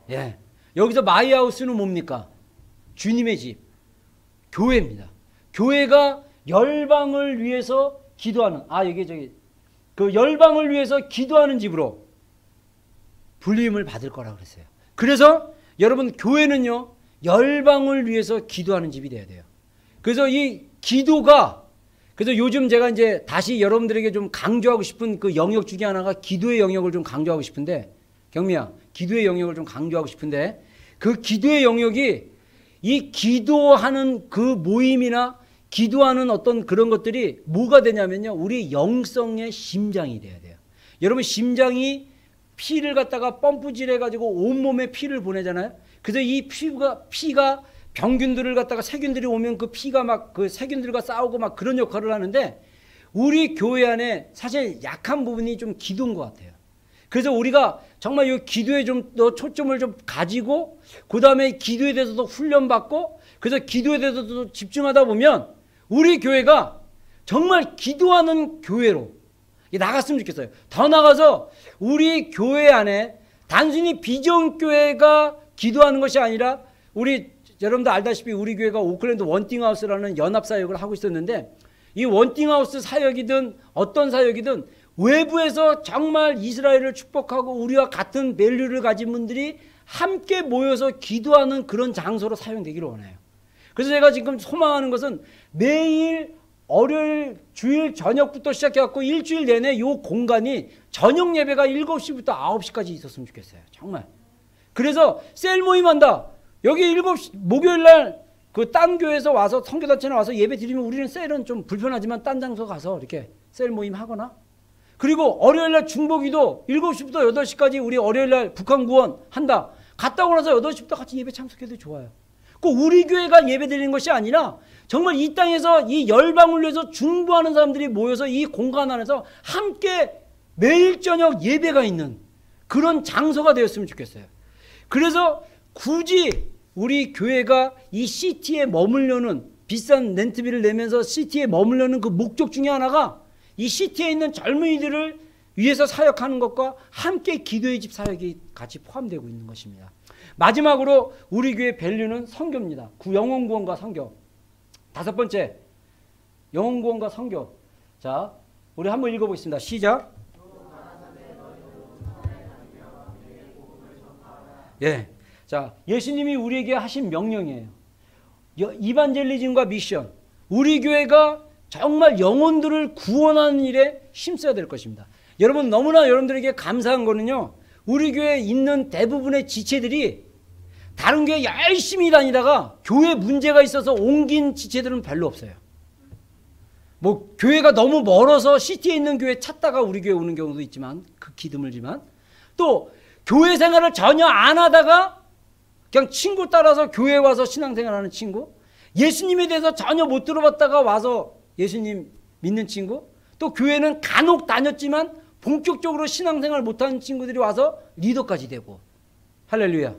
예. 여기서 마이하우스는 뭡니까? 주님의 집, 교회입니다. 교회가 열방을 위해서 기도하는 여기 그 열방을 위해서 기도하는 집으로 불림을 받을 거라고 그랬어요. 그래서 여러분 교회는요 열방을 위해서 기도하는 집이 돼야 돼요. 그래서 이 기도가 그래서 요즘 제가 이제 다시 여러분들에게 좀 강조하고 싶은 그 영역 중에 하나가 기도의 영역을 좀 강조하고 싶은데 경미야 기도의 영역을 좀 강조하고 싶은데 그 기도의 영역이 이 기도하는 그 모임이나 기도하는 어떤 그런 것들이 뭐가 되냐면요 우리 영성의 심장이 돼야 돼요. 여러분 심장이 피를 갖다가 펌프질 해가지고 온몸에 피를 보내잖아요. 그래서 이 피가 병균들을 갖다가 세균들이 오면 그 피가 막 그 세균들과 싸우고 막 그런 역할을 하는데 우리 교회 안에 사실 약한 부분이 좀 기도인 것 같아요. 그래서 우리가 정말 이 기도에 좀 더 초점을 좀 가지고 그 다음에 기도에 대해서도 훈련받고 그래서 기도에 대해서도 집중하다 보면 우리 교회가 정말 기도하는 교회로 나갔으면 좋겠어요. 더 나가서 우리 교회 안에 단순히 비전교회가 기도하는 것이 아니라 우리 여러분들 알다시피 우리 교회가 오클랜드 원띵하우스라는 연합사역을 하고 있었는데 이 원띵하우스 사역이든 어떤 사역이든 외부에서 정말 이스라엘을 축복하고 우리와 같은 밸류를 가진 분들이 함께 모여서 기도하는 그런 장소로 사용되기를 원해요. 그래서 제가 지금 소망하는 것은 매일 월요일 주일 저녁부터 시작해갖고 일주일 내내 이 공간이 저녁 예배가 7시부터 9시까지 있었으면 좋겠어요. 정말. 그래서 셀 모임한다. 여기 7시 목요일날 그 딴 교회에서 와서 선교단체나 와서 예배 드리면 우리는 셀은 좀 불편하지만 딴 장소 가서 이렇게 셀 모임 하거나 그리고 월요일날 중보기도 7시부터 8시까지 우리 월요일날 북한 구원 한다. 갔다 오고 나서 8시부터 같이 예배 참석해도 좋아요. 꼭 우리 교회가 예배 드리는 것이 아니라 정말 이 땅에서 이 열방을 위해서 중보하는 사람들이 모여서 이 공간 안에서 함께 매일 저녁 예배가 있는 그런 장소가 되었으면 좋겠어요. 그래서 굳이 우리 교회가 이 시티에 머물려는 비싼 렌트비를 내면서 시티에 머물려는 그 목적 중에 하나가 이 시티에 있는 젊은이들을 위해서 사역하는 것과 함께 기도의 집 사역이 같이 포함되고 있는 것입니다. 마지막으로 우리 교회 밸류는 선교입니다. 영혼 구원과 선교. 5번째, 영혼 구원과 선교. 자, 우리 한번 읽어보겠습니다. 시작. 예. 자, 예수님이 우리에게 하신 명령이에요. 이반젤리즘과 미션. 우리 교회가 정말 영혼들을 구원하는 일에 힘써야 될 것입니다. 여러분 너무나 여러분들에게 감사한 거는요. 우리 교회에 있는 대부분의 지체들이 다른 교회 열심히 다니다가 교회 문제가 있어서 옮긴 지체들은 별로 없어요. 뭐 교회가 너무 멀어서 시티에 있는 교회 찾다가 우리 교회 오는 경우도 있지만 극히 드물지만 또 교회 생활을 전혀 안 하다가 그냥 친구 따라서 교회에 와서 신앙생활하는 친구, 예수님에 대해서 전혀 못 들어봤다가 와서 예수님 믿는 친구, 또 교회는 간혹 다녔지만 본격적으로 신앙생활 못하는 친구들이 와서 리더까지 되고. 할렐루야.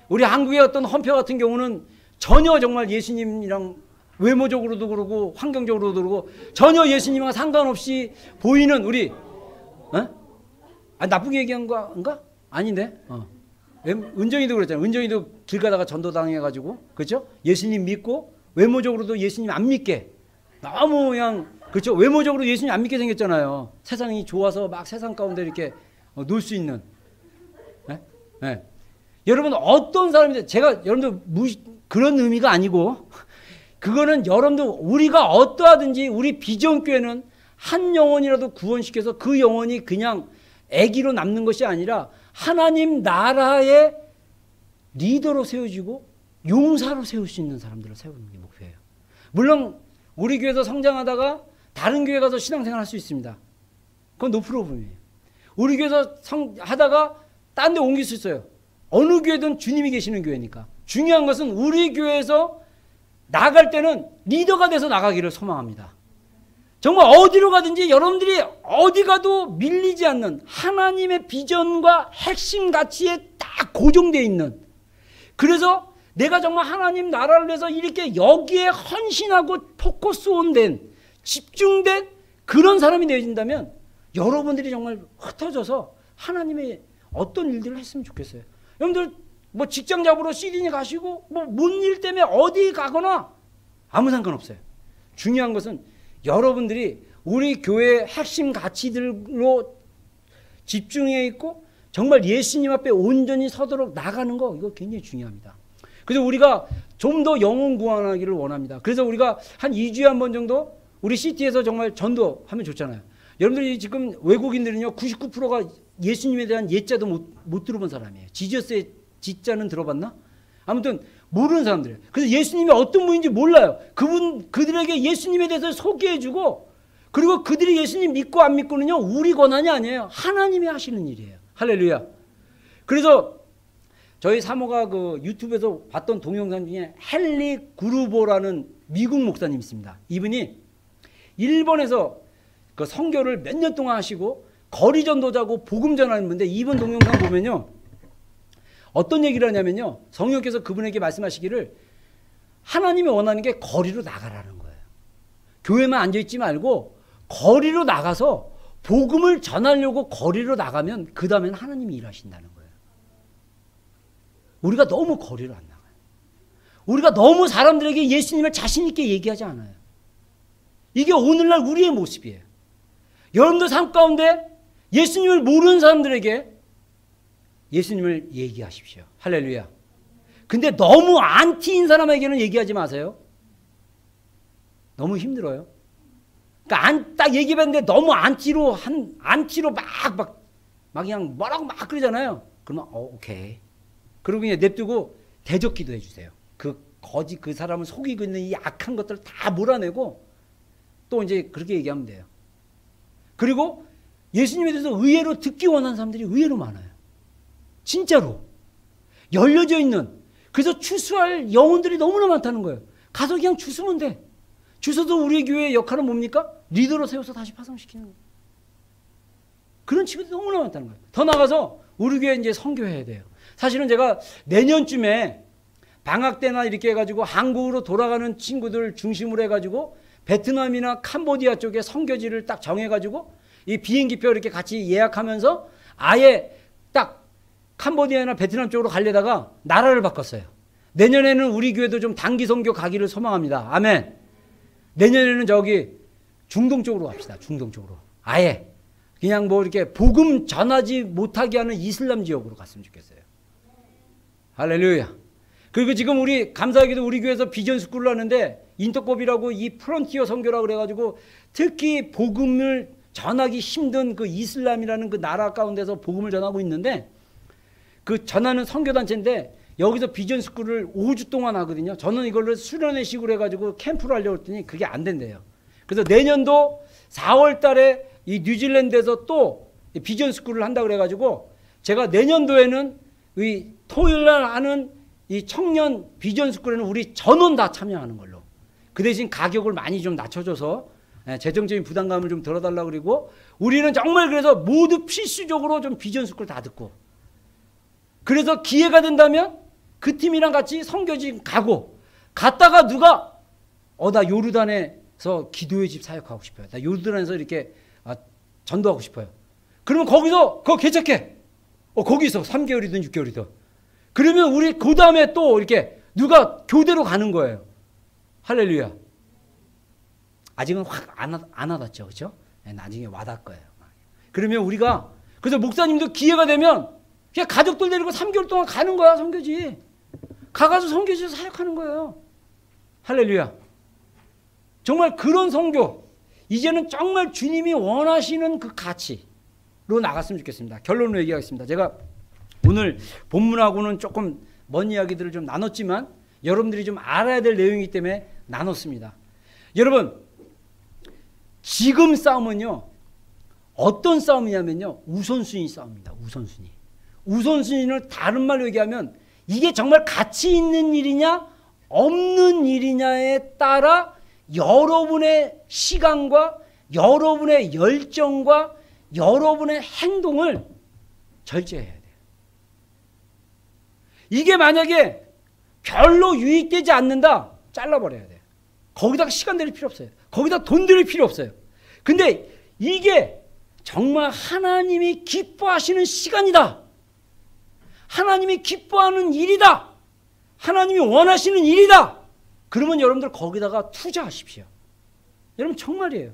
우리 한국의 어떤 헌표 같은 경우는 전혀 정말 예수님이랑 외모적으로도 그러고 환경적으로도 그러고 전혀 예수님과 상관없이 보이는 우리 나쁘게 얘기한 건가? 아닌데. 은정이도 그랬잖아요. 은정이도 길 가다가 전도당해가지고 그렇죠? 예수님 믿고 외모적으로도 예수님 안 믿게 너무 그냥 그렇죠? 외모적으로 예수님 안 믿게 생겼잖아요. 세상이 좋아서 막 세상 가운데 이렇게 놀 수 있는. 네? 여러분 어떤 사람인데 제가 여러분들 그런 의미가 아니고 그거는 여러분들 우리가 어떠하든지 우리 비전교회는 한 영혼이라도 구원시켜서 그 영혼이 그냥 애기로 남는 것이 아니라 하나님 나라의 리더로 세워지고 용사로 세울 수 있는 사람들을 세우는 게 목표예요. 물론 우리 교회에서 성장하다가 다른 교회 가서 신앙생활 할 수 있습니다. 그건 노 프로블럼이에요. 우리 교회에서 하다가 딴 데 옮길 수 있어요. 어느 교회든 주님이 계시는 교회니까. 중요한 것은 우리 교회에서 나갈 때는 리더가 돼서 나가기를 소망합니다. 정말 어디로 가든지 여러분들이 어디 가도 밀리지 않는 하나님의 비전과 핵심 가치에 딱 고정되어 있는, 그래서 내가 정말 하나님 나라를 위해서 이렇게 여기에 헌신하고 포커스 온된 집중된 그런 사람이 되어진다면 여러분들이 정말 흩어져서 하나님의 어떤 일들을 했으면 좋겠어요. 여러분들 뭐 직장 잡으러 시드니 가시고 뭐 뭔 일 때문에 어디 가거나 아무 상관없어요. 중요한 것은 여러분들이 우리 교회의 핵심 가치들로 집중해 있고 정말 예수님 앞에 온전히 서도록 나가는 거, 이거 굉장히 중요합니다. 그래서 우리가 좀 더 영혼 구원하기를 원합니다. 그래서 우리가 한 2주에 한 번 정도 우리 시티에서 정말 전도하면 좋잖아요. 여러분들이 지금 외국인들은요 99%가 예수님에 대한 예자도 못 들어본 사람이에요. 지저스의 지자는 들어봤나? 아무튼 모르는 사람들이에요. 그래서 예수님이 어떤 분인지 몰라요. 그들에게 예수님에 대해서 소개해주고, 그리고 그들이 예수님 믿고 안 믿고는요 우리 권한이 아니에요. 하나님이 하시는 일이에요. 할렐루야. 그래서 저희 사모가 그 유튜브에서 봤던 동영상 중에 헨리 구루보라는 미국 목사님 있습니다. 이분이 일본에서 그 선교를 몇 년 동안 하시고 거리 전도자고 복음 전하는 분인데, 이분 동영상 보면요 어떤 얘기를 하냐면요, 성령께서 그분에게 말씀하시기를 하나님이 원하는 게 거리로 나가라는 거예요. 교회만 앉아있지 말고 거리로 나가서 복음을 전하려고 거리로 나가면 그 다음엔 하나님이 일하신다는 거예요. 우리가 너무 거리로 안 나가요. 우리가 너무 사람들에게 예수님을 자신 있게 얘기하지 않아요. 이게 오늘날 우리의 모습이에요. 여러분들 삶 가운데 예수님을 모르는 사람들에게 예수님을 얘기하십시오. 할렐루야. 근데 너무 안티인 사람에게는 얘기하지 마세요. 너무 힘들어요. 그러니까 딱 얘기해봤는데 너무 안티로 막 그냥 뭐라고 막 그러잖아요. 그러면 오케이. 그리고 그냥 냅두고 대적 기도해 주세요. 그 사람을 속이고 있는 이 악한 것들을 다 몰아내고 또 이제 그렇게 얘기하면 돼요. 그리고 예수님에 대해서 의외로 듣기 원하는 사람들이 의외로 많아요. 진짜로. 열려져 있는. 그래서 추수할 영혼들이 너무나 많다는 거예요. 가서 그냥 주스면 돼. 주서도 우리 교회의 역할은 뭡니까? 리더로 세워서 다시 파송시키는 거예요. 그런 친구들이 너무나 많다는 거예요. 더 나가서 우리 교회 이제 선교해야 돼요. 사실은 제가 내년쯤에 방학 때나 이렇게 해가지고 한국으로 돌아가는 친구들 중심으로 해가지고 베트남이나 캄보디아 쪽에 선교지를 딱 정해가지고 이 비행기표 이렇게 같이 예약하면서 아예 딱 캄보디아나 베트남 쪽으로 가려다가 나라를 바꿨어요. 내년에는 우리 교회도 좀 단기 선교 가기를 소망합니다. 아멘. 내년에는 저기 중동 쪽으로 갑시다. 중동 쪽으로. 아예 그냥 뭐 이렇게 복음 전하지 못하게 하는 이슬람 지역으로 갔으면 좋겠어요. 할렐루야. 그리고 지금 우리 감사하게도 우리 교회에서 비전 스쿨을 하는데 인터콥이라고 이 프론티어 선교라고 그래가지고 특히 복음을 전하기 힘든 그 이슬람이라는 그 나라 가운데서 복음을 전하고 있는데, 그 전하는 선교단체인데 여기서 비전 스쿨을 5주 동안 하거든요. 저는 이걸로 수련회식으로 해가지고 캠프를 하려고 했더니 그게 안 된대요. 그래서 내년도 4월 달에 이 뉴질랜드에서 또 비전 스쿨을 한다고 그래가지고 제가 내년도에는 이 토요일 날 하는 이 청년 비전 스쿨에는 우리 전원 다 참여하는 걸로. 그 대신 가격을 많이 좀 낮춰줘서 재정적인 부담감을 좀 덜어달라고 그러고, 우리는 정말 그래서 모두 필수적으로 좀 비전 스쿨 다 듣고, 그래서 기회가 된다면 그 팀이랑 같이 선교지 가고, 갔다가 누가 나 요르단에서 기도의 집 사역하고 싶어요. 나 요르단에서 이렇게 전도하고 싶어요. 그러면 거기서 그거 개척해. 거기서 3개월이든 6개월이든. 그러면 우리 그 다음에 또 이렇게 누가 교대로 가는 거예요. 할렐루야. 아직은 확 안 와닿죠. 그렇죠? 나중에 와닿을 거예요. 그러면 우리가, 그래서 목사님도 기회가 되면 그냥 가족들 데리고 3개월 동안 가는 거야. 선교지. 가가서 선교지에서 사역하는 거예요. 할렐루야. 정말 그런 선교, 이제는 정말 주님이 원하시는 그 가치로 나갔으면 좋겠습니다. 결론으로 얘기하겠습니다. 제가 오늘 본문하고는 조금 먼 이야기들을 좀 나눴지만 여러분들이 좀 알아야 될 내용이기 때문에 나눴습니다. 여러분, 지금 싸움은요 어떤 싸움이냐면요 우선순위 싸움입니다. 우선순위. 우선순위를 다른 말로 얘기하면 이게 정말 가치 있는 일이냐 없는 일이냐에 따라 여러분의 시간과 여러분의 열정과 여러분의 행동을 절제해야 돼요. 이게 만약에 별로 유익되지 않는다, 잘라버려야 돼요. 거기다가 시간 들일 필요 없어요. 거기다 돈 들일 필요 없어요. 근데 이게 정말 하나님이 기뻐하시는 시간이다. 하나님이 기뻐하는 일이다. 하나님이 원하시는 일이다. 그러면 여러분들 거기다가 투자하십시오. 여러분 정말이에요.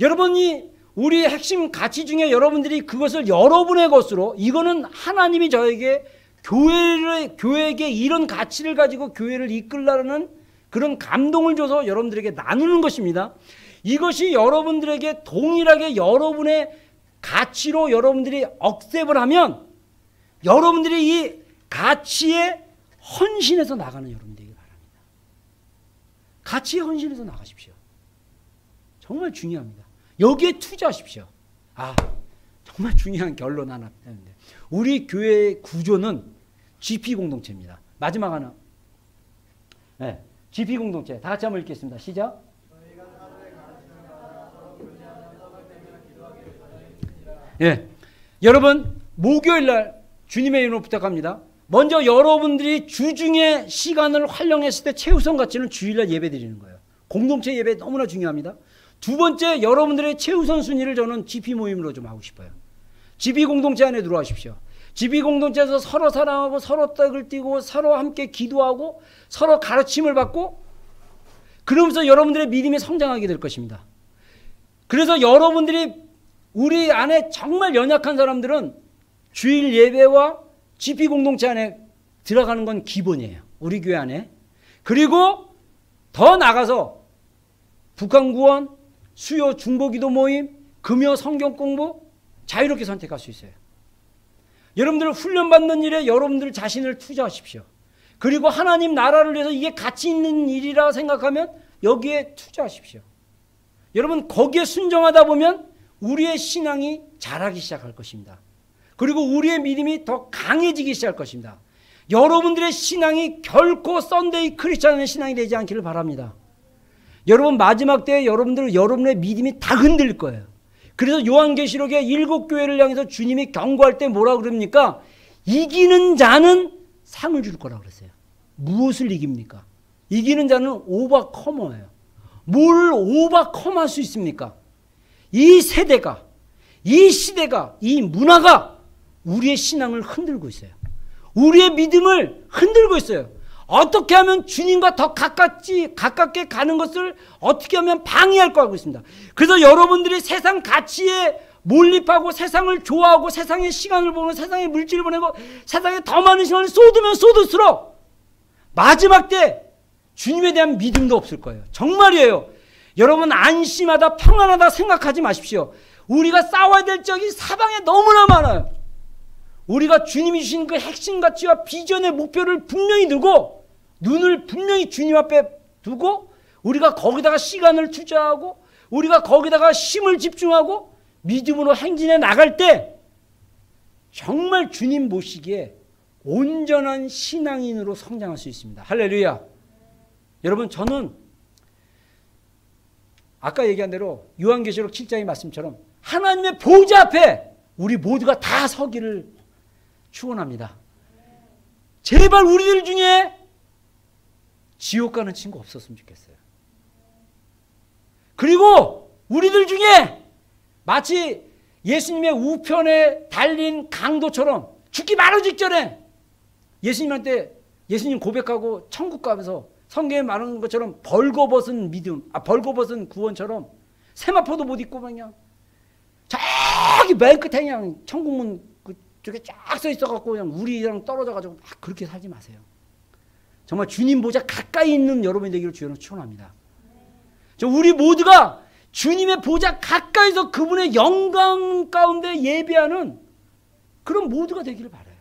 여러분이 우리 핵심 가치 중에 여러분들이 그것을 여러분의 것으로, 이거는 하나님이 저에게 교회에게 이런 가치를 가지고 교회를 이끌라는 그런 감동을 줘서 여러분들에게 나누는 것입니다. 이것이 여러분들에게 동일하게 여러분의 가치로 여러분들이 억셉을 하면 여러분들이 이 가치에 헌신해서 나가는 여러분들이기 바랍니다. 가치에 헌신해서 나가십시오. 정말 중요합니다. 여기에 투자하십시오. 정말 중요한 결론 하나 했는데, 우리 교회의 구조는 GP 공동체입니다. 마지막 하나. 네, GP 공동체. 다 같이 한번 읽겠습니다. 시작. 예, 여러분 목요일 날 주님의 이름으로 부탁합니다. 먼저 여러분들이 주중에 시간을 활용했을 때 최우선 가치는 주일날 예배 드리는 거예요. 공동체 예배 너무나 중요합니다. 두 번째, 여러분들의 최우선 순위를 저는 GP 모임으로 좀 하고 싶어요. GP 공동체 안에 들어와십시오. GP 공동체에서 서로 사랑하고 서로 떡을 띄고 서로 함께 기도하고 서로 가르침을 받고, 그러면서 여러분들의 믿음이 성장하게 될 것입니다. 그래서 여러분들이, 우리 안에 정말 연약한 사람들은 주일 예배와 GP 공동체 안에 들어가는 건 기본이에요. 우리 교회 안에. 그리고 더 나가서 북한구원, 수요 중보기도 모임, 금요 성경 공부 자유롭게 선택할 수 있어요. 여러분들 훈련받는 일에 여러분들 자신을 투자하십시오. 그리고 하나님 나라를 위해서 이게 가치 있는 일이라 생각하면 여기에 투자하십시오. 여러분 거기에 순종하다 보면 우리의 신앙이 자라기 시작할 것입니다. 그리고 우리의 믿음이 더 강해지기 시작할 것입니다. 여러분들의 신앙이 결코 썬데이 크리스찬의 신앙이 되지 않기를 바랍니다. 여러분 마지막 때에 여러분의 믿음이 다 흔들릴 거예요. 그래서 요한계시록의 7교회를 향해서 주님이 경고할 때 뭐라 그럽니까? 이기는 자는 상을 줄 거라고 그랬어요. 무엇을 이깁니까? 이기는 자는 오버커머예요. 뭘 오버컴할 수 있습니까? 이 세대가, 이 시대가, 이 문화가 우리의 신앙을 흔들고 있어요. 우리의 믿음을 흔들고 있어요. 어떻게 하면 주님과 더 가깝게 가는 것을 어떻게 하면 방해할 거 하고 있습니다. 그래서 여러분들이 세상 가치에 몰입하고 세상을 좋아하고 세상의 시간을 보내고 세상의 물질을 보내고 세상에 더 많은 시간을 쏟으면 쏟을수록 마지막 때 주님에 대한 믿음도 없을 거예요. 정말이에요. 여러분 안심하다 평안하다 생각하지 마십시오. 우리가 싸워야 될 적이 사방에 너무나 많아요. 우리가 주님이 주신 그 핵심 가치와 비전의 목표를 분명히 두고 눈을 분명히 주님 앞에 두고 우리가 거기다가 시간을 투자하고 우리가 거기다가 힘을 집중하고 믿음으로 행진해 나갈 때 정말 주님 모시기에 온전한 신앙인으로 성장할 수 있습니다. 할렐루야. 여러분 저는 아까 얘기한 대로 요한계시록 7장의 말씀처럼 하나님의 보좌 앞에 우리 모두가 다 서기를 축원합니다. 제발 우리들 중에 지옥 가는 친구 없었으면 좋겠어요. 그리고 우리들 중에 마치 예수님의 우편에 달린 강도처럼 죽기 바로 직전에 예수님한테 예수님 고백하고 천국 가면서 성경에 말하는 것처럼 벌거벗은 믿음, 벌거벗은 구원처럼 세마포도 못 입고 그냥 저기 맨 끝에 그냥 천국문 그쪽에 쫙 서 있어갖고 그냥 우리랑 떨어져가지고 막 그렇게 살지 마세요. 정말 주님 보좌 가까이 있는 여러분이 되기를 주여는 축원합니다. 우리 모두가 주님의 보좌 가까이서 그분의 영광 가운데 예배하는 그런 모두가 되기를 바라요.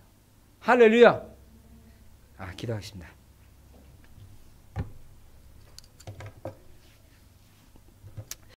할렐루야. 기도하겠습니다.